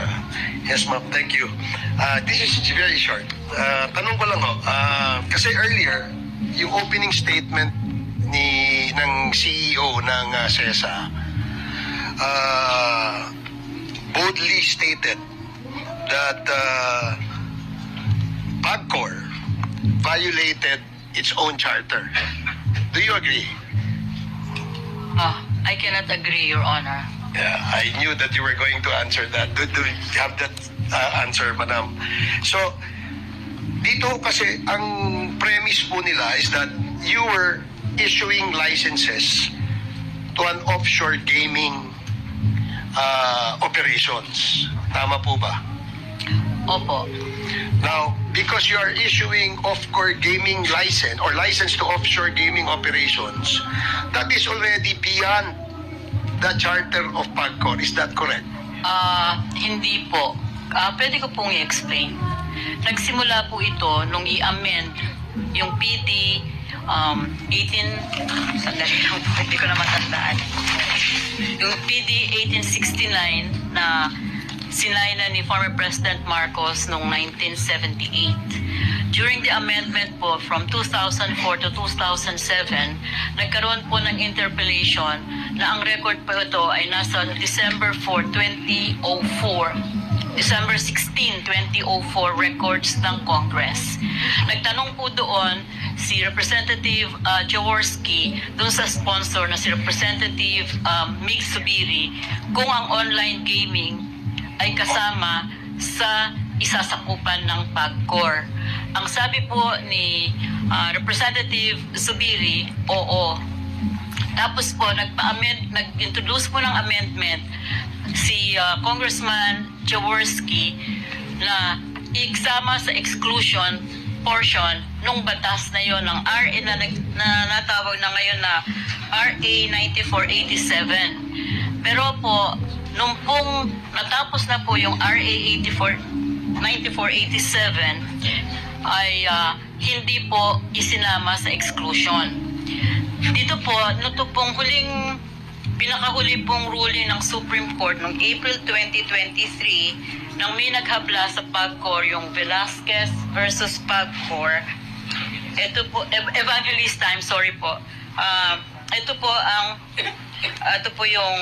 Yes, ma'am. Thank you. This is very short. Tanong ko lang ho, kasi earlier, yung opening statement ng CEO ng CESA boldly stated that PAGCOR violated its own charter. Do you agree? I cannot agree, Your Honor. Yeah, I knew that you were going to answer that. Do you have that answer, madam? So, dito kasi ang premise po nila is that you were issuing licenses to an offshore gaming operations. Tama po ba? Opo. Now, because you are issuing offshore gaming license or license to offshore gaming operations, that is already beyond the charter of PAGCOR. Is that correct? Hindi po. Pwede ko pong i-explain. Nagsimula po ito nung i-amend yung PD 18... Sandali lang po, hindi ko na matandaan. Yung PD 1869 na sinayna ni former President Marcos noong 1978. During the amendment po from 2004 to 2007, nagkaroon po ng interpellation na ang record po ito ay nasa December 4, 2004, December 16, 2004 records ng Congress. Nagtanong po doon si Representative Jaworski doon sa sponsor na si Representative Mig Subiri kung ang online gaming ay kasama sa isasakupan ng PAGCOR. Ang sabi po ni Representative Subiri, oo. Tapos po, nag-introduce po ng amendment si Congressman Jaworski na isama sa exclusion portion nung batas na yon ng RA na natawag na ngayon na RA 9487. Pero po, nung pong natapos na po yung RA 9487 ay hindi po isinama sa exclusion. Dito po, nito pong pinakahuli pong ruling ng Supreme Court noong April 2023 nang may naghabla sa PAGCOR yung Velasquez versus PAGCOR. Ito po, Evangelista, I'm sorry po. Ito po yung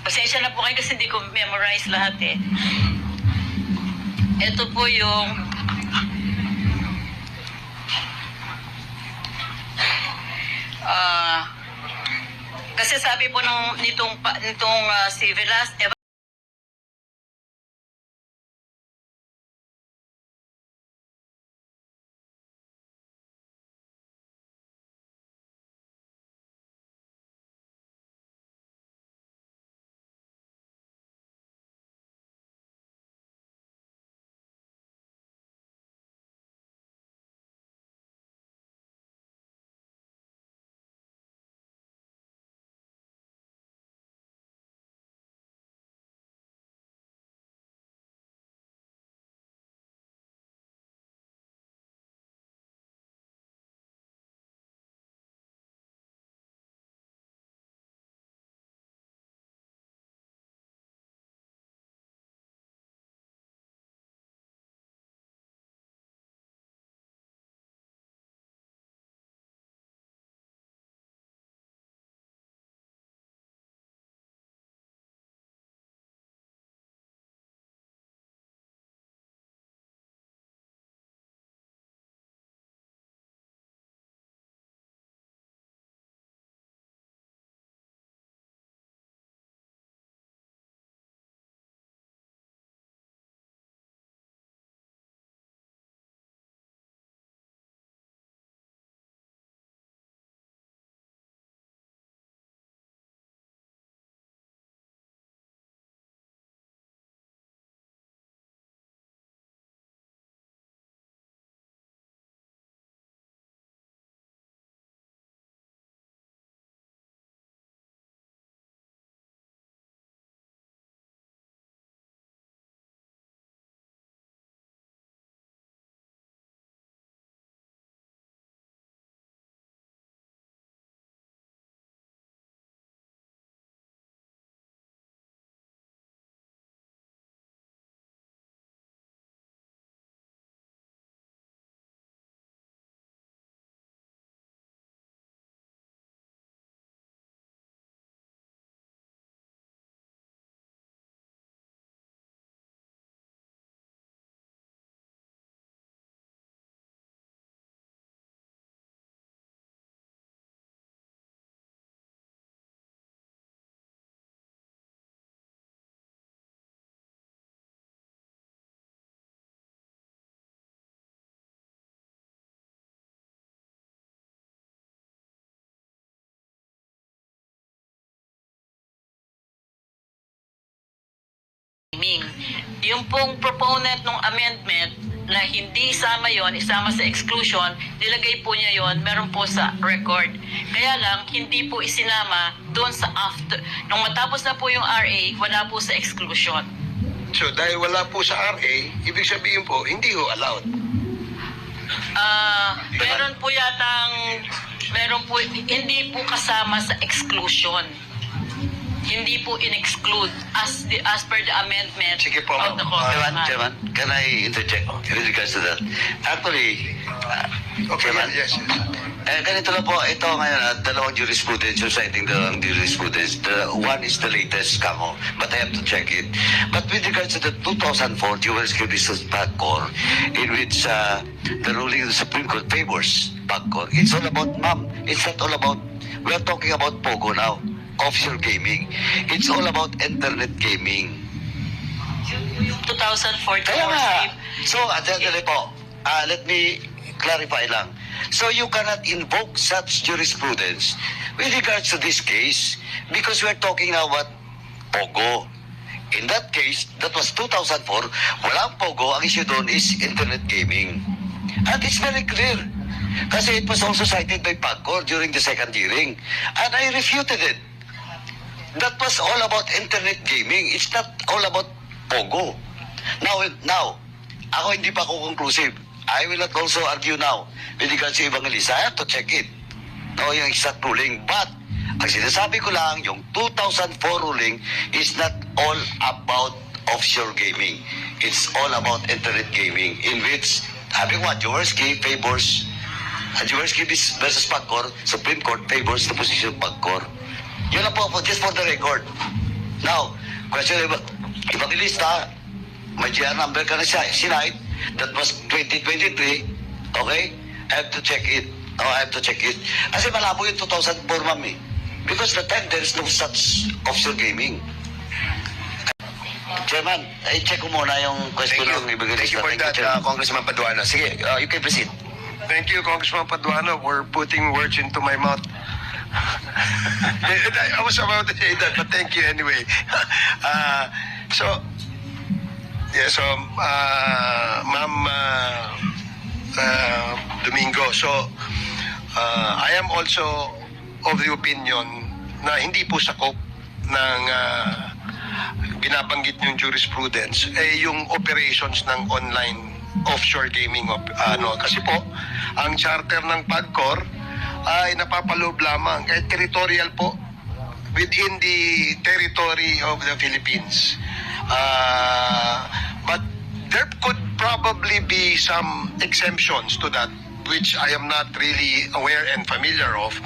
pasensya na po kayo kasi hindi ko memorize lahat eh. Ito po yung kasi sabi po nitong si Velasquez gaming. Yung pong proponent ng amendment na hindi isama yon, isama sa exclusion, nilagay po niya yon, meron po sa record. Kaya lang, hindi po isinama doon sa after. Nung matapos na po yung RA, wala po sa exclusion. So dahil wala po sa RA, ibig sabihin po, hindi ho allowed. Meron po, hindi po kasama sa exclusion. Hindi po in-exclude as per the amendment Sige po, of the Chairman, can I interject in regards to that? Actually, Okay, Chairman, yes. ganito lang po, ito ngayon, dalawang jurisprudence, yung citing dalawang jurisprudence. One is the latest, Camo, but I have to check it. But with regards to the 2004 Jewelry Business PAGCOR, in which the ruling of the Supreme Court favors PAGCOR, it's all about, ma'am, it's not all about, we're talking about POGO now, offshore gaming. It's all about internet gaming. 2014. Kaya nga, so, let me clarify lang. So you cannot invoke such jurisprudence with regards to this case because we're talking now about POGO. In that case, that was 2004, walang POGO, ang issue doon is internet gaming. And it's very clear. Kasi it was also cited by PAGCOR during the second hearing. And I refuted it. That was all about internet gaming. It's not all about POGO. Now, ako hindi pa ako conclusive. I will not also argue now with regards to Evangelista. I have to check it. No, yung exact ruling. But, ang sinasabi ko lang, yung 2004 ruling is not all about offshore gaming. It's all about internet gaming in which, sabi ko nga, Jaworski favors, Jaworski versus PAGCOR, Supreme Court favors the position of PAGCOR. Yun lang po, just for the record. Now, question, Evangelista, may GR number ka na siya, sinayt, that was 2023, okay? I have to check it. Oh, I have to check it. Kasi malabo yung 2004, ma'am eh. Because the time, there is no such offshore gaming. Chairman, i-check ko muna yung question ng Evangelista. Thank you for that, Congressman Paduano. Sige, you can proceed. Thank you, Congressman Paduano, for putting words into my mouth. I was about to say that, but thank you anyway. Ma'am Domingo, I am also of the opinion na hindi po sakop ng binabanggit yung jurisprudence yung operations ng online offshore gaming kasi po ang charter ng PAGCOR ay napapaloob lamang territorial po within the territory of the Philippines. But there could probably be some exemptions to that which I am not really aware and familiar of.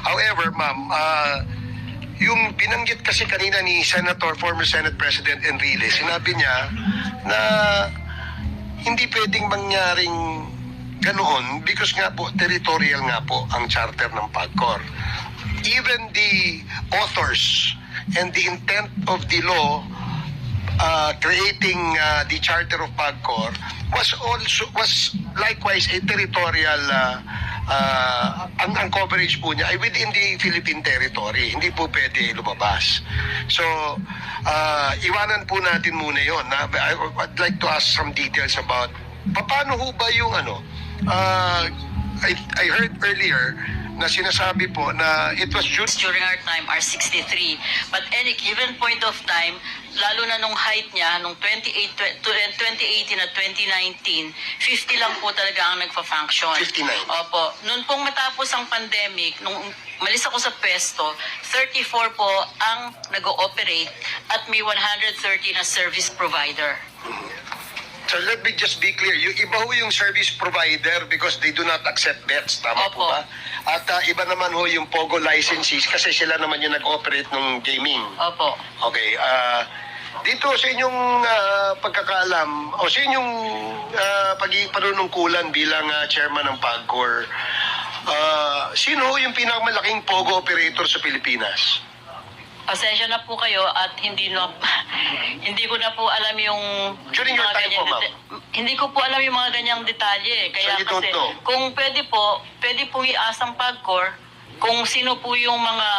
However, ma'am, yung binanggit kasi kanina ni former Senate President Enrile, sinabi niya na hindi pwedeng mangyaring ganoon because nga po, territorial nga po ang charter ng PAGCOR. Even the authors and the intent of the law creating the charter of PAGCOR was likewise a territorial ang coverage po niya ay within the Philippine territory, hindi po pwede lumabas. So iwanan po natin muna yon. I'd like to ask some details about paano ho ba yung I heard earlier na sinasabi po na it was during our time are 63. But any given point of time, lalo na nung height niya, nung 2018 at 2019, 50 lang po talaga ang nagpa-function. 59. Opo. Noon pong matapos ang pandemic, nung malis ako sa pwesto, 34 po ang nag-ooperate at may 130 na service provider. So let me just be clear, yung iba ho yung service provider because they do not accept bets, tama po Opo. ba? At iba naman ho yung POGO licensees kasi sila naman yung nag-operate ng gaming. Opo. Okay, dito sa inyong pagkakaalam o sa inyong panunungkulan bilang chairman ng PAGCOR, sino ho yung pinakamalaking POGO operator sa Pilipinas? Pasensya na po kayo at hindi ko na po alam yung During your mga time po, ganyang ma'am. hindi ko po alam yung mga ganyang detalye. Kaya So you don't kasi know? kung pwede pong iasang PAGCOR kung sino po yung mga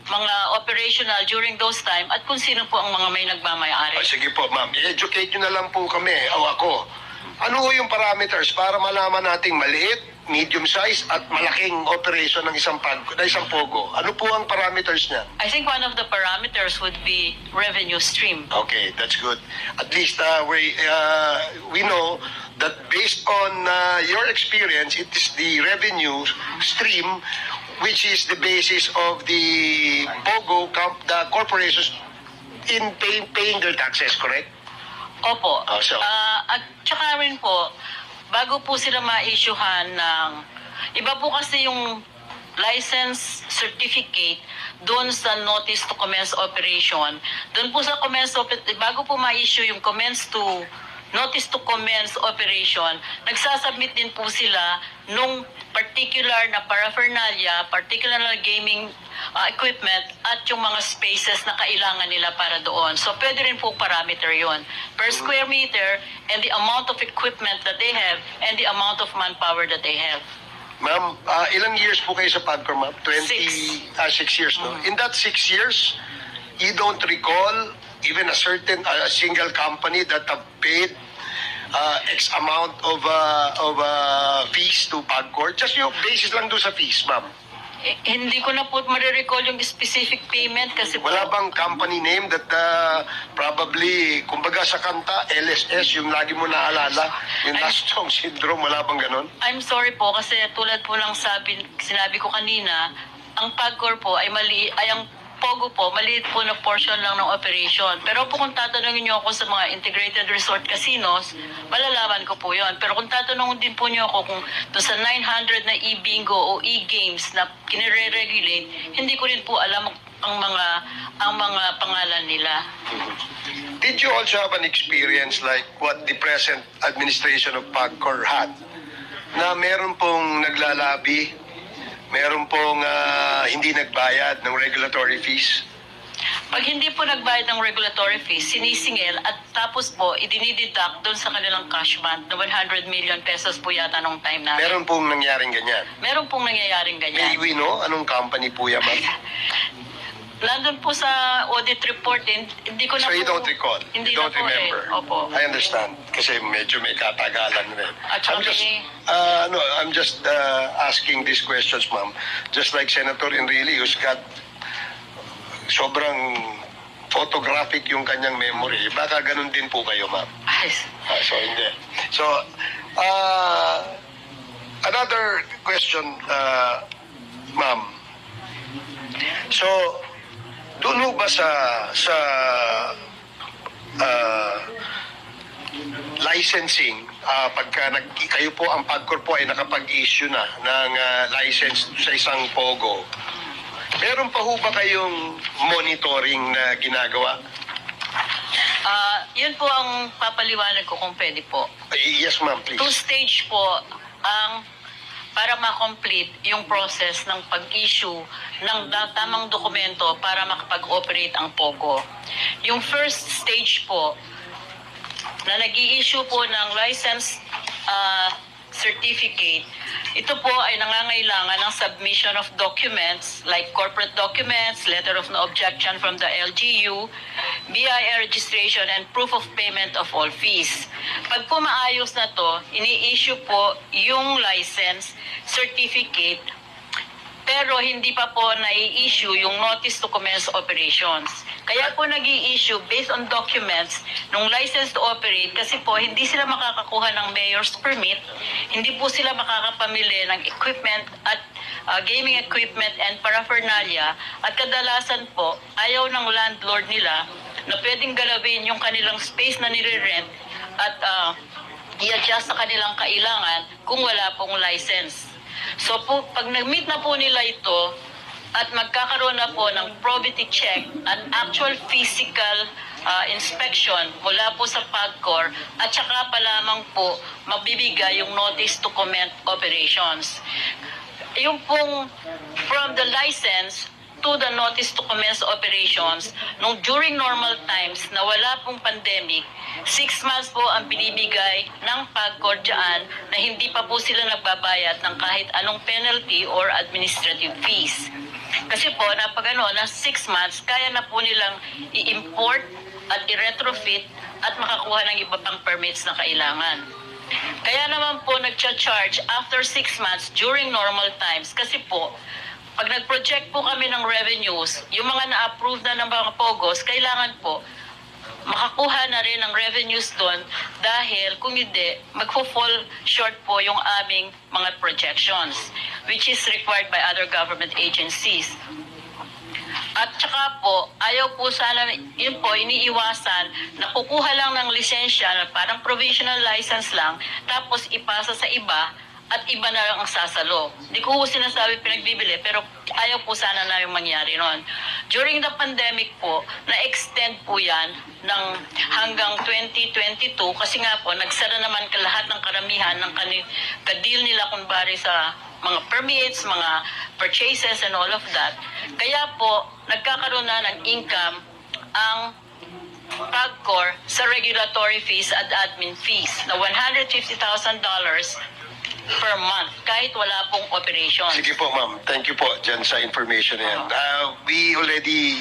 mga operational during those time at kung sino po ang mga may nagmamayari. Sige po, ma'am. I-educate nyo na lang po kami, o ako. Ano ho yung parameters para malaman nating maliit, medium size, at malaking operation ng isang pogo? Ano po ang parameters niya? I think one of the parameters would be revenue stream. Okay, that's good. At least we know that based on your experience, it is the revenue stream which is the basis of the the corporations in paying their taxes, correct? Opo. Oh, so- At tsaka rin po, bago po sila ma-issuehan ng, iba po kasi yung license certificate doon sa notice to commence operation. Doon po sa bago po ma-issue yung notice to commence operation, nagsasubmit din po sila nung particular na paraphernalia, particular na gaming equipment at yung mga spaces na kailangan nila para doon. So pwede rin po parameter yon per square meter and the amount of equipment that they have and the amount of manpower that they have. Ma'am, ilang years po kayo sa PAGCOR, ma'am? 6 years, no? In that 6 years, you don't recall even a single company that have paid X amount of fees to PAGCOR? Just yung basis lang doon sa fees, ma'am. Hindi ko na po marirecall yung specific payment kasi po, Wala bang company name that probably, kumbaga sa kanta, LSS, yung lagi mo naalala, yung last song syndrome, wala bang ganon? I'm sorry po kasi tulad po ng sinabi ko kanina, ang PAGCOR po ay ang POGO po, maliit po na portion lang ng operation. Pero po kung tatanungin niyo ako sa mga integrated resort casinos, malalaman ko po yon. Pero kung tatanungin din po niyo ako kung doon sa 900 na e-bingo o e-games na kinire-regulate, hindi ko rin po alam ang mga pangalan nila. Did you also have an experience like what the present administration of PAGCOR had? Na meron pong naglalabi, meron pong hindi nagbayad ng regulatory fees? Pag hindi po nagbayad ng regulatory fees, sinisingil at tapos po idinideduct doon sa kanilang cash band na 100 million pesos po yata nung time namin. Meron pong nangyaring ganyan? Meron pong nangyayaring May ganyan. we know anong company po yan, ma'am? Nandun po sa audit report, hindi ko na So you po... don't recall? Hindi You don't na po remember? Opo. I understand. Kasi medyo may katagalan rin. At saka I'm just asking these questions, ma'am. Just like Senator Enrile, who's got sobrang photographic yung kanyang memory. Baka ganun din po kayo, ma'am. So, hindi. So, another question, ma'am. So, doon ho ba sa licensing, pagka kayo po, ang PAGCOR po ay nakapag-issue na ng license sa isang POGO, meron pa ho ba kayong monitoring na ginagawa? Yun po ang papaliwanag ko kung pwede po. Yes, ma'am, please. Two-stage po ang para ma-complete yung process ng pag-issue ng tamang dokumento para makapag-operate ang POGO. Yung first stage po, na nag-i-issue po ng license certificate, ito po ay nangangailangan ng submission of documents like corporate documents, letter of no objection from the LGU, BIA registration, and proof of payment of all fees. Pag po maayos na to, ini-issue po yung license certificate pero hindi pa po nai-issue yung notice to commence operations. Kaya po nag-i-issue based on documents nung license to operate kasi po hindi sila makakakuha ng mayor's permit, hindi po sila makakapamili ng equipment at gaming equipment and paraphernalia at kadalasan po ayaw ng landlord nila na pwedeng galawin yung kanilang space na nire-rent at i-adjust sa kanilang kailangan kung wala pong license. So po, pag nag-meet na po nila ito at magkakaroon na po ng probity check at actual physical inspection mula po sa PAGCOR at saka pa lamang po mabibigay yung notice to commence operations. Yung pong from the license to the notice to commence operations, nung during normal times na wala pong pandemic, 6 months po ang binibigay ng PAGCOR dyan na hindi pa po sila nagbabayad ng kahit anong penalty or administrative fees. Kasi po, na 6 months, kaya na po nilang i-import at i-retrofit at makakuha ng iba pang permits na kailangan. Kaya naman po nagcha-charge after 6 months during normal times kasi po, pag nag-project po kami ng revenues, yung mga na-approve na ng mga POGOs, kailangan po makakuha na rin ng revenues doon dahil kung hindi, magfo-fall short po yung aming mga projections which is required by other government agencies. At saka po, ayaw po sana, yun po, iniiwasan na kukuha lang ng lisensya na parang provisional license lang tapos ipasa sa iba at iba na lang ang sasalo. Hindi ko sinasabi pinagbibili pero ayaw po sana na yung mangyari noon. During the pandemic po, na-extend po yan ng hanggang 2022 kasi nga po, nagsara naman lahat ng karamihan ng ka-deal nila kunwari sa mga permits, mga purchases and all of that. Kaya po, nagkakaroon na ng income ang PAGCOR sa regulatory fees at admin fees na $150,000 per month kahit wala pong operation. Sige po, ma'am. Thank you po dyan sa information na yan. We already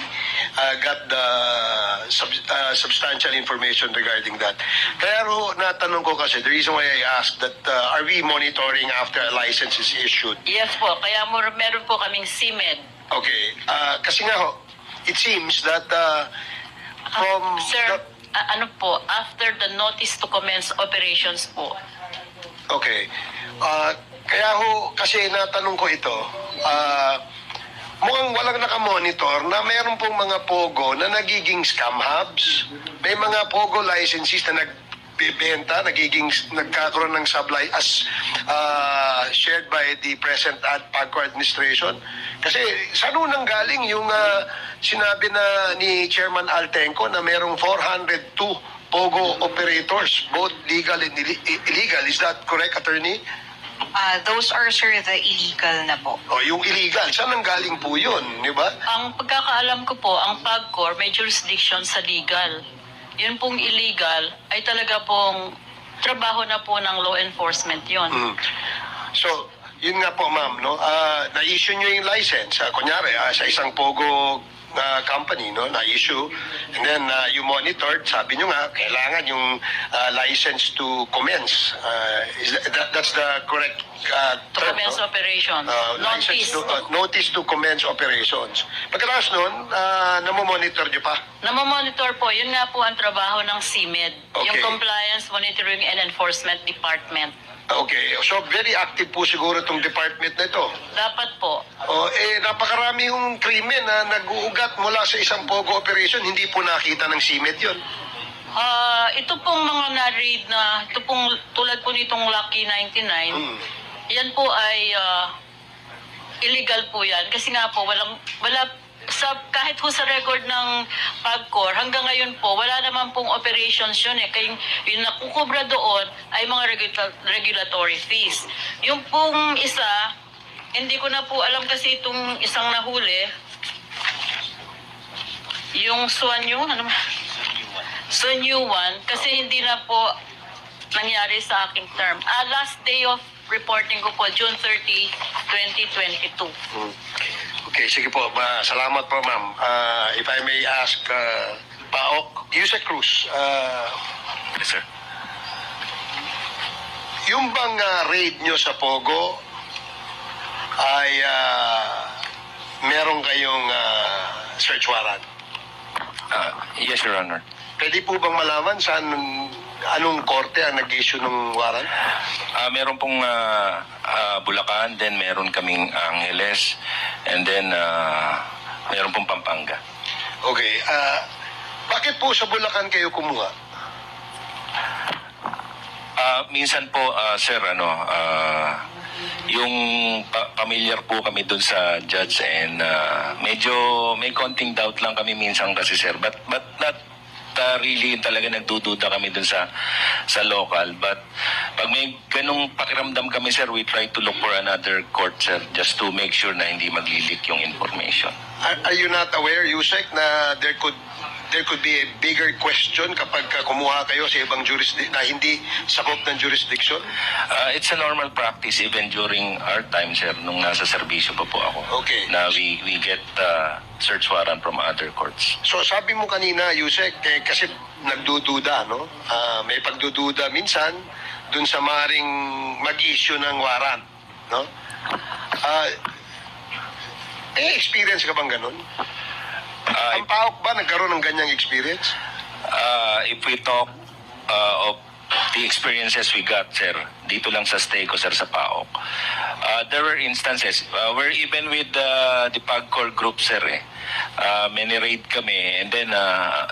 got the substantial information regarding that. Pero natanong ko kasi, the reason why I asked that, are we monitoring after a license is issued? Yes po, kaya meron po kaming CMED. Okay. Kasi nga ho, it seems that from... Sir, ano po, after the notice to commence operations po. Okay. Kaya ho, kasi natanong ko ito, mukhang walang nakamonitor na mayroon pong mga POGO na nagiging scam hubs. May mga POGO licenses na nagbebenta, nagkakaroon ng supply as shared by the present PAGCOR administration. Kasi saan ho nanggaling yung sinabi na ni Chairman Altenco na mayroong 402 POGO operators, both legal and illegal. Is that correct, attorney? Those are, sir, the illegal na po. O, yung illegal, saan ang galing po yun, di ba? Ang pagkakaalam ko po, ang PAGCOR may jurisdiction sa legal. Yun pong illegal ay talaga pong trabaho na po ng law enforcement yun. So, yun nga po, ma'am, no? Na-issue nyo yung license, kunyari, sa isang POGO company, no, na-issue, and then you monitored, sabi nyo nga, kailangan yung license to commence. That's the correct term, Commence no? operations. Notice to commence operations. Pagkatapos nun, namomonitor nyo pa? Namomonitor po, yun nga po ang trabaho ng CMED, yung Okay. Compliance Monitoring and Enforcement Department. Okay, so very active po siguro itong department na ito. Dapat po. Napakarami yung krimen na nag-uugat mula sa isang POGO operation, hindi po nakita ng CMED yun. Ito pong mga na-read na, ito pong tulad po nitong Lucky 99, yan po ay illegal po yan. Kasi nga po, wala kahit po sa record ng PAGCOR, hanggang ngayon po, wala naman pong operations yun eh. Kaya yung nakukubra doon ay mga regulatory fees. Yung pong isa, hindi ko na po alam kasi itong isang nahuli, yung Swan yung, So new one, kasi hindi na po nangyari sa aking term. Last day of reporting ko po, June 30, 2022. Okay, sige po. Salamat po, ma'am. If I may ask, Paok, Yusek Cruz, Yes, sir. yung bang raid nyo sa POGO ay meron kayong search warrant? Yes, Your Honor. Pwede po bang malaman saan, anong korte ang nag-issue ng warrant? Meron pong Bulacan, then meron kaming Angeles, and then meron pong Pampanga. Okay. Bakit po sa Bulacan kayo kumuha? Minsan po, sir, yung familiar po kami dun sa judge and medyo may konting doubt lang kami minsan kasi, sir, but not really talaga nagdududa kami dun sa local, but pag may ganung pakiramdam kami, sir, we try to look for another court, sir, just to make sure na hindi maglilik yung information. Are you not aware, Yusek, na there could there could be a bigger question kapag kumuha kayo sa ibang jurisdiction na hindi sakop ng jurisdiction? It's a normal practice even during our time, sir, nung nasa serbisyo pa po ako. Okay. Na we get search warrant from other courts. So sabi mo kanina, Yusek, kasi nagdududa, no? May pagdududa minsan dun sa maring mag-issue ng warrant, no? Experience ka bang ganun? Ang PAOK ba nagkaroon ng ganyang experience? If we talk of the experiences we got, sir, dito lang sa stay ko, sir, sa PAOK, there were instances, we're even with the PAGCOR group, sir, many raid kami, and then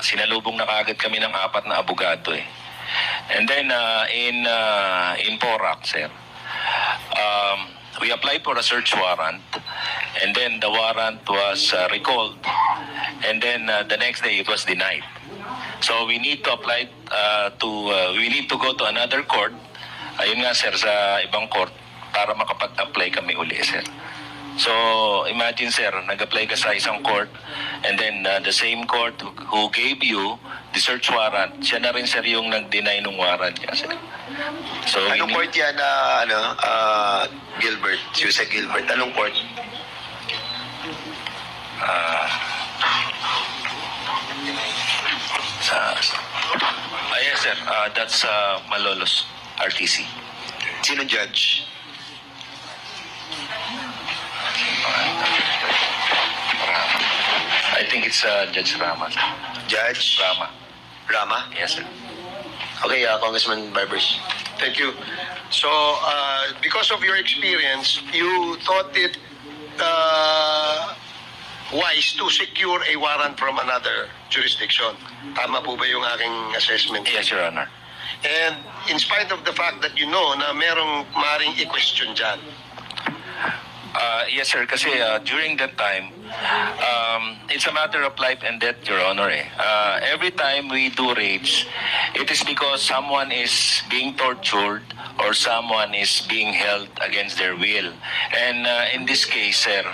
sinalubong na kaagad kami ng 4 na abogado, And then in Porac, sir, we applied for a search warrant, and then the warrant was recalled, and then the next day it was denied. So we need to apply we need to go to another court. Ayun nga, sir, sa ibang court para makapag-apply kami uli, sir. So imagine, sir, nag-apply ka sa isang court, and then the same court who gave you the search warrant, siya na rin, sir, yung nag-deny ng warrant niya, sir. So Anong court yan, Gilbert? Yusek Gilbert, anong court? Yes, sir. That's Malolos, RTC. Sino judge? I think it's Judge Rama. Judge? Rama. Rama? Yes, sir. Okay, Congressman Barbers. Thank you. So, because of your experience, you thought it wise to secure a warrant from another jurisdiction. Tama po ba yung aking assessment? Yes, Your Honor. And in spite of the fact that you know na merong maring i-question dyan, Yes, sir. Kasi during that time, it's a matter of life and death, Your Honor. Every time we do raids, it is because someone is being tortured or someone is being held against their will. And in this case, sir,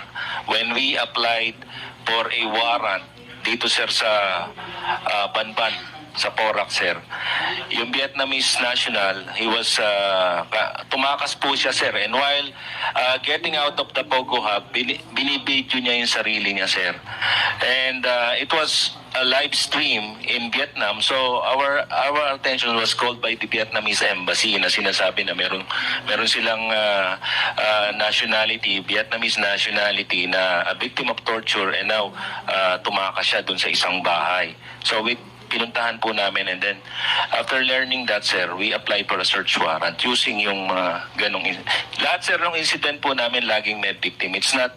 when we applied for a warrant dito, sir, sa Banban, sa Porac, sir, yung Vietnamese national, he was tumakas po siya, sir, and while getting out of the Pogo Hub, binibidyo niya yung sarili niya, sir, and it was a live stream in Vietnam, so our attention was called by the Vietnamese embassy na sinasabi na meron silang nationality, Vietnamese nationality, na a victim of torture, and now tumakas siya dun sa isang bahay. So pinuntahan po namin, and then after learning that, sir, we applied for a search warrant using yung ganong lahat, sir, ng incident po namin laging may victim. It's not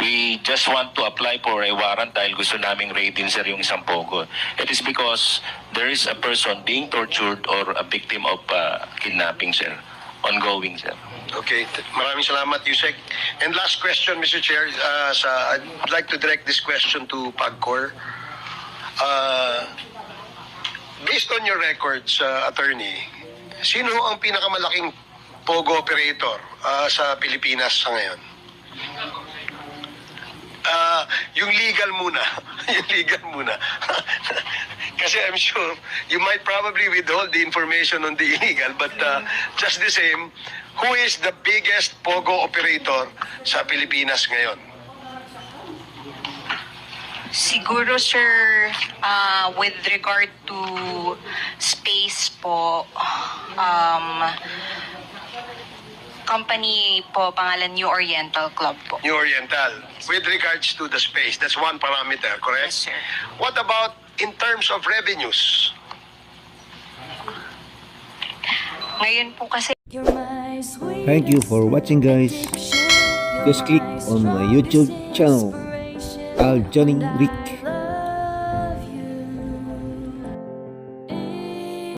we just want to apply for a warrant dahil gusto naming raidin, sir, yung isang pogo. It is because there is a person being tortured or a victim of kidnapping, sir, ongoing, sir. okay, maraming salamat, Yusek. And last question, Mr. Chair, I'd like to direct this question to PAGCOR. Based on your records, attorney, sino ang pinakamalaking pogo operator sa Pilipinas sa ngayon? Yung legal muna. Yung legal muna. Kasi I'm sure you might probably withhold the information on the illegal, but just the same, who is the biggest pogo operator sa Pilipinas ngayon? Siguro, sir, with regard to space po, company po, pangalan New Oriental Club po. New Oriental. With regards to the space, that's one parameter, correct? Yes, sir. What about in terms of revenues? Ngayon po kasi Thank you for watching, guys. Just click on my YouTube channel, Al Johnny Rick.